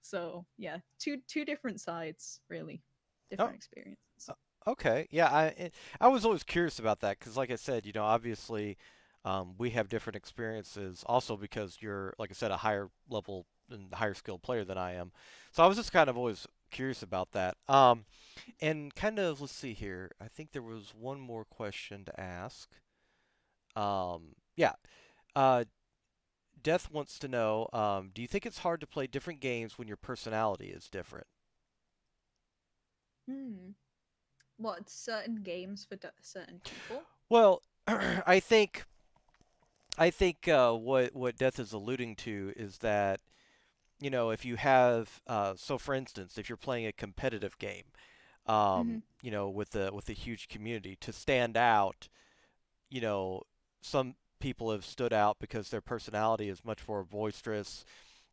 So yeah, two different sides, really, Oh, different experiences. uh, okay. Yeah, I was always curious about that because, like I said, obviously, we have different experiences. Also, because you're, like I said, a higher level and higher skilled player than I am. So I was just kind of always curious about that. And kind of, let's see here. I think there was one more question to ask. Yeah. Uh, Death wants to know, do you think it's hard to play different games when your personality is different? Hmm. What certain games for certain people? Well, I think what Death is alluding to is that if you have so for instance, if you're playing a competitive game, Hmm. with a huge community, to stand out, you know, some people have stood out because their personality is much more boisterous,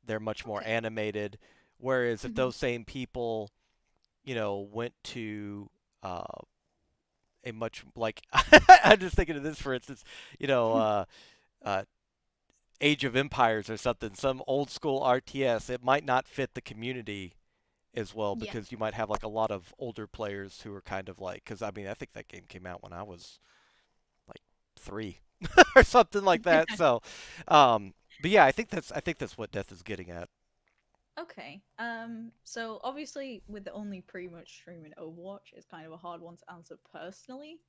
they're much more Okay. animated. Whereas if Hmm. those same people, went to uh, a much like I'm just thinking of this for instance, you know, uh, uh, Age of Empires or something, some old school RTS, it might not fit the community as well Yeah. because you might have like a lot of older players who are kind of like, because I mean, I think that game came out when I was like 3 or something like that. So, but yeah, I think that's what Death is getting at. Okay. So obviously, with the only pretty much streaming Overwatch, it's kind of a hard one to answer personally.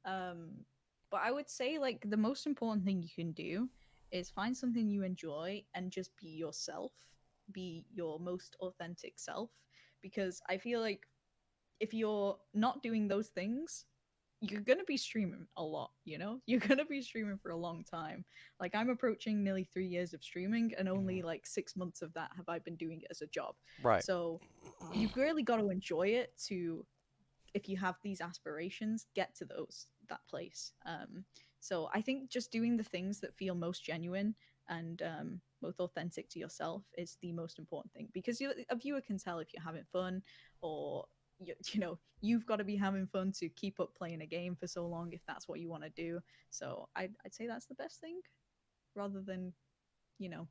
Um, but I would say like the most important thing you can do is find something you enjoy and just be yourself, be your most authentic self. Because I feel like if you're not doing those things, you're gonna be streaming a lot, you know? You're gonna be streaming for a long time. Like I'm approaching nearly 3 years of streaming, and Hmm. only like 6 months of that have I been doing it as a job. Right. So you've really got to enjoy it to, if you have these aspirations, get to those. that place. So I think just doing the things that feel most genuine and most authentic to yourself is the most important thing, because a viewer can tell if you're having fun, or you've got to be having fun to keep up playing a game for so long if that's what you want to do. So I'd say that's the best thing, rather than you know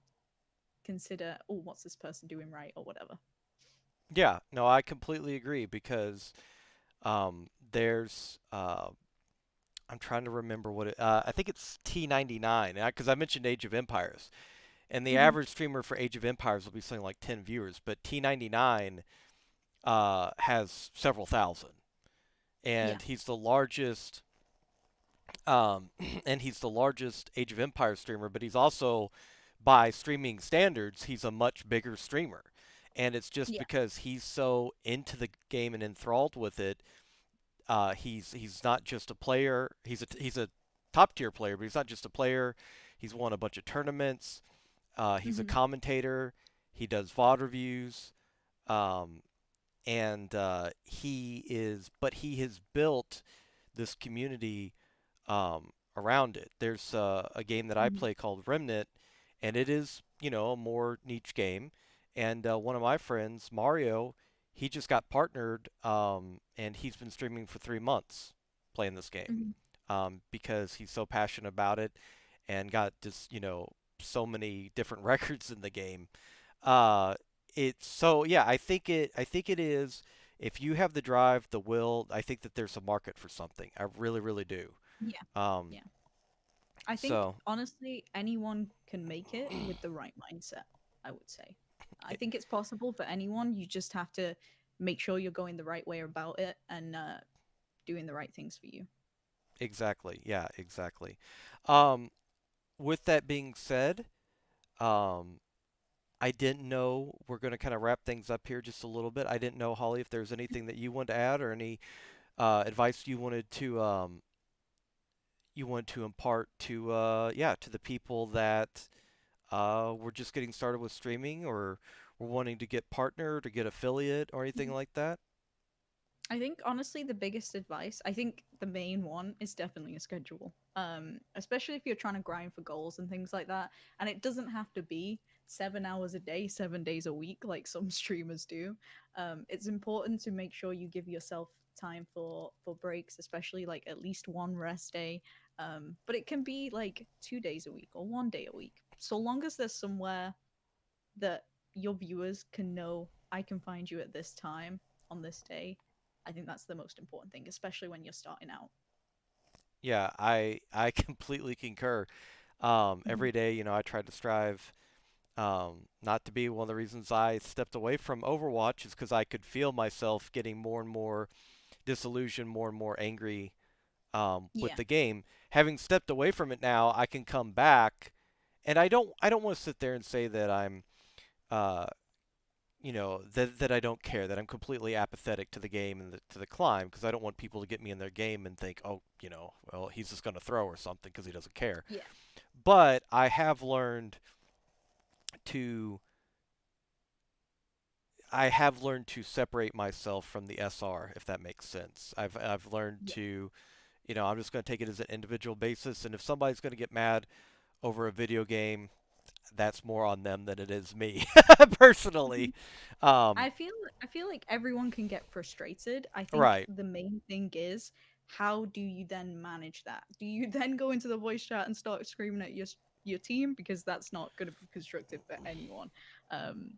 consider, oh, what's this person doing right or whatever. Yeah, no, I completely agree because there's I'm trying to remember what I think it's T99 because I mentioned Age of Empires, and the Hmm. average streamer for Age of Empires will be something like 10 viewers, but T99 has several thousand, Yeah. and he's the largest um, and he's the largest Age of Empires streamer, but he's also, by streaming standards, he's a much bigger streamer. And it's just Yeah. because he's so into the game and enthralled with it. He's not just a player. He's a top tier player, but he's not just a player. He's won a bunch of tournaments. He's a Hmm. commentator. He does VOD reviews. Um, and but he has built this community around it. There's a game that I Hmm. play called Remnant, and it is, a more niche game. And one of my friends, Mario, he just got partnered, and he's been streaming for 3 months playing this game Hmm. because he's so passionate about it and got just, so many different records in the game. Uh, it's so yeah, I think it is. If you have the drive, the will, I think that there's a market for something. I really, really do. Yeah. Um, Yeah. I think so honestly anyone can make it with the right mindset, I would say. I e- think it's possible for anyone. You just have to make sure you're going the right way about it, and doing the right things for you. exactly, yeah, exactly. Um, with that being said, um, I didn't know we're going to kind of wrap things up here just a little bit. I didn't know, Holly, if there's anything that you wanted to add or any advice you wanted to impart to yeah, to the people that were just getting started with streaming or were wanting to get partnered or get affiliate or anything like that. I think honestly the biggest advice, I think the main one is definitely a schedule. Especially if you're trying to grind for goals and things like that. And it doesn't have to be 7 hours a day, 7 days a week, like some streamers do. It's important to make sure you give yourself time for breaks, especially like at least one rest day. But it can be like 2 days a week or one day a week. So long as there's somewhere that your viewers can know, I can find you at this time on this day. I think that's the most important thing, especially when you're starting out. Yeah, I completely concur. Mhm. Every day, I try to strive not to be. One of the reasons I stepped away from Overwatch is because I could feel myself getting more and more disillusioned, more and more angry with Yeah, the game. Having stepped away from it now, I can come back, and I don't want to sit there and say that I'm uh, that I don't care, that I'm completely apathetic to the game and to the climb, because I don't want people to get me in their game and think, oh, well, he's just going to throw or something because he doesn't care. yeah, But to I have learned to separate myself from the SR, if that makes sense. I've learned yeah, to, I'm just going to take it as an individual basis, and if somebody's going to get mad over a video game, that's more on them than it is me, personally. Mhm. Um, I feel like everyone can get frustrated. I think right, the main thing is, how do you then manage that? Do you then go into the voice chat and start screaming at your team, because that's not going to be constructive for anyone. Um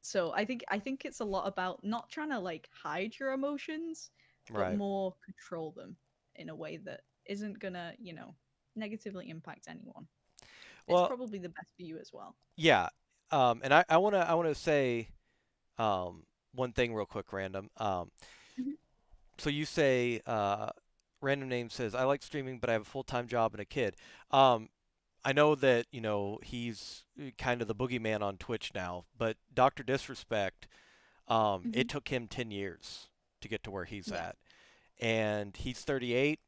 so I think it's a lot about not trying to like hide your emotions, but right. more control them in a way that isn't going to, negatively impact anyone. It's Well, probably the best for you as well. yeah. And I wanna say um, one thing real quick, random. Mhm. So you say random name says I like streaming, but I have a full-time job and a kid. Um, I know that he's kind of the boogeyman on Twitch now, but Doctor Disrespect, it Mhm. took him 10 years to get to where he's Yeah. at, and he's 38,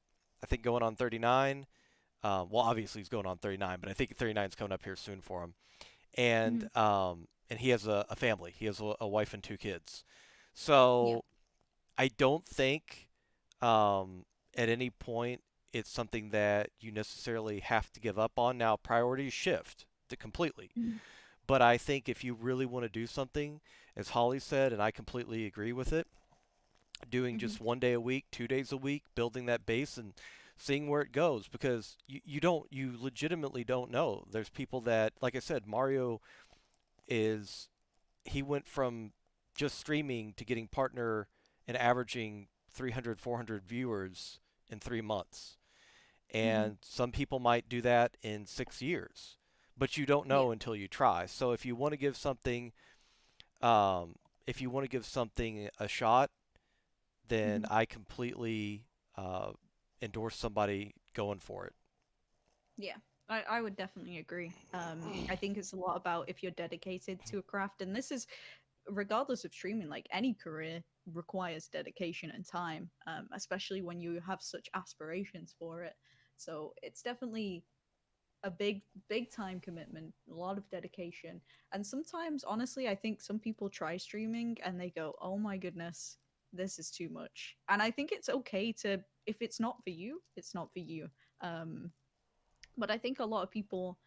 I think going on 39. Well, obviously he's going on 39, but I think 39 is coming up here soon for him. And Mhm. he has a family. He has a wife and two kids. Yeah. So I don't think at any point it's something that you necessarily have to give up on. Now, priorities shift to completely. Mhm. But I think if you really want to do something, as Holly said, and I completely agree with it, doing Mhm. just 1 day a week, 2 days a week, building that base and seeing where it goes because you legitimately don't know. There's people that, like I said, Mario is he went from just streaming to getting partner and averaging 300, 400 viewers in 3 months. Mhm. And some people might do that in 6 years, but you don't Yeah. know until you try. So um, if you want to give something a shot, then Mhm. I completely uh, endorse somebody going for it. Yeah, I would definitely agree. I think it's a lot about if you're dedicated to a craft, and this is regardless of streaming, like any career requires dedication and time, especially when you have such aspirations for it. So it's definitely a big time commitment, a lot of dedication. And sometimes, honestly, I think some people try streaming and they go, "Oh my goodness, this is too much." And I think it's okay to, if it's not for you, it's not for you. Um, but I think a lot of people,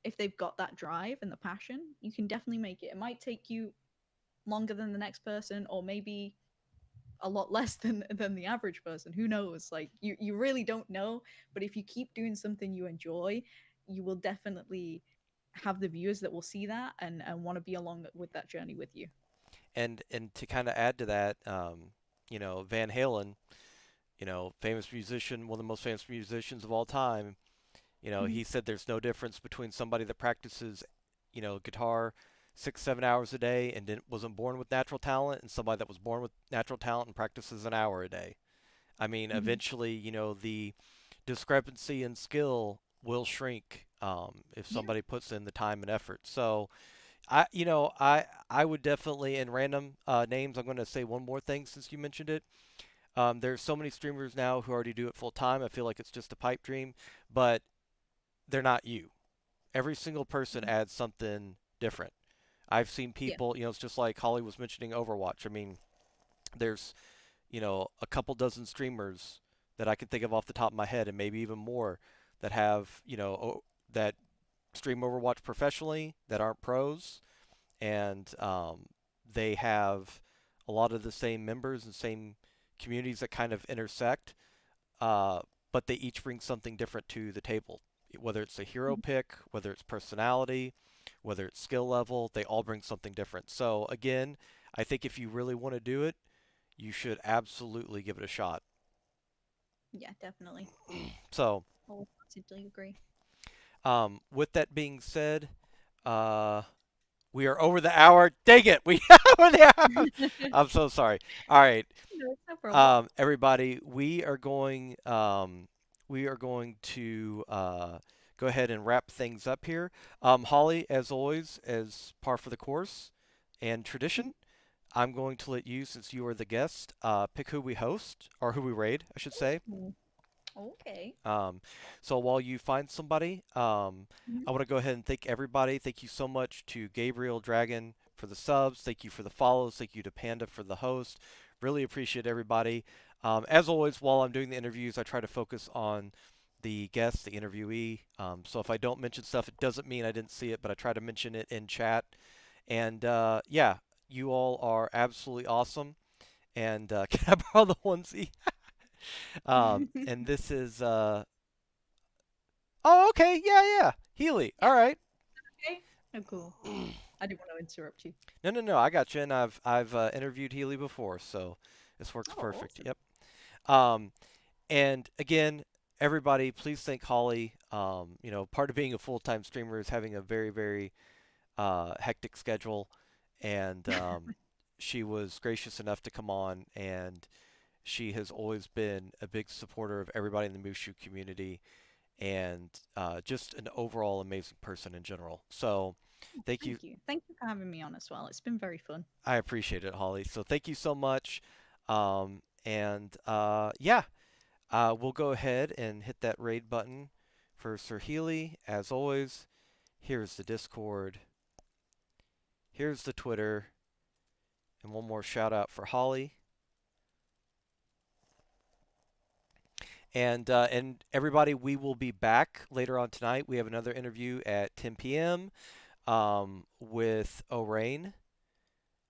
if they've got that drive and the passion, you can definitely make it. It might take you longer than the next person, or maybe a lot less than the average person. Who knows? Like you really don't know. But if you keep doing something you enjoy, you will definitely have the viewers that will see that and want to be along with that journey with you. And to kind of add to that, Van Halen, famous musician, one of the most famous musicians of all time. Mhm. He said there's no difference between somebody that practices, guitar 6, 7 hours a day and wasn't born with natural talent, and somebody that was born with natural talent and practices an hour a day. I mean, Mhm. eventually, the discrepancy in skill will shrink if Yeah. somebody puts in the time and effort. So I would definitely, in random names, I'm going to say one more thing since you mentioned it. There's so many streamers now who already do it full time. I feel like it's just a pipe dream, but they're not you. Every single person Mhm. adds something different. I've seen Yeah. people, it's just like Holly was mentioning Overwatch. I mean, there's, a couple dozen streamers that I can think of off the top of my head, and maybe even more that have, that stream Overwatch professionally that aren't pros, and they have a lot of the same members and same communities that kind of intersect, uh, but they each bring something different to the table. Whether it's a hero Mhm. pick, whether it's personality, whether it's skill level, they all bring something different. So again, I think if you really want to do it, you should absolutely give it a shot. Yeah, definitely. So, Wholeheartedly agree. with that being said, uh, we are over the hour. Dang it, we are over the hour. I'm so sorry. All right, No, it's no problem. everybody, we are going to go ahead and wrap things up here. Holly, as always, as par for the course and tradition, I'm going to let you, since you are the guest, pick who we host or who we raid, I should say. Mhm. Okay. Um, so while you find somebody, Mhm. I want to go ahead and thank everybody. Thank you so much to Gabriel Dragon for the subs. Thank you for the follows. Thank you to Panda for the host. Really appreciate everybody. As always, while I'm doing the interviews, I try to focus on the guest, the interviewee. So if I don't mention stuff, it doesn't mean I didn't see it, but I try to mention it in chat. And yeah, you all are absolutely awesome. And can I borrow the onesie? And this is oh, okay. Yeah, yeah. Healy. Yeah. All right. Okay. Oh, cool. I didn't want to interrupt you. No, no, no. I got you. And I've interviewed Healy before, so this works Oh, perfect. awesome. Yep. Um, and again, everybody, please thank Holly. Part of being a full-time streamer is having a very, very hectic schedule, and she was gracious enough to come on, and she has always been a big supporter of everybody in the Mushu community, and just an overall amazing person in general. So, thank you. Thank you. Thank you for having me on as well. It's been very fun. I appreciate it, Holly. So, thank you so much. And yeah, we'll go ahead and hit that raid button for Sir Healy. As always, here's the Discord, here's the Twitter, and one more shout out for Holly. And everybody, we will be back later on tonight. We have another interview at 10 p.m. With Orain.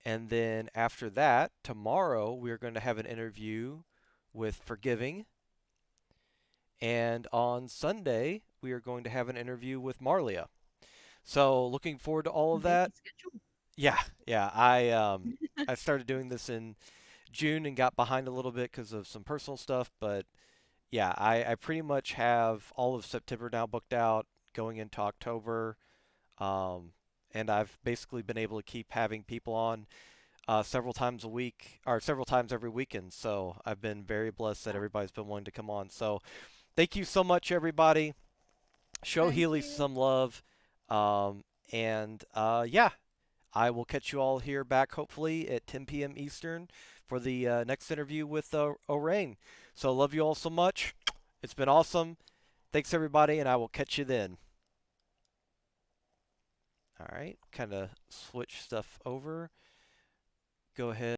And then after that, tomorrow, we're going to have an interview with Forgiving. And on Sunday, we are going to have an interview with Marlia. So looking forward to all of that. Busy schedule. Yeah, yeah. I started doing this in June and got behind a little bit because of some personal stuff, but yeah, I pretty much have all of September now booked out going into October. Um, and I've basically been able to keep having people on several times a week or several times every weekend. So I've been very blessed that Ah, everybody's been wanting to come on. So thank you so much, everybody. Show thank Healy you. some love. And yeah, I will catch you all here back hopefully at 10 p.m. Eastern for the next interview with Orain. So love you all so much. It's been awesome. Thanks everybody, and I will catch you then. All right, kind of switch stuff over. Go ahead.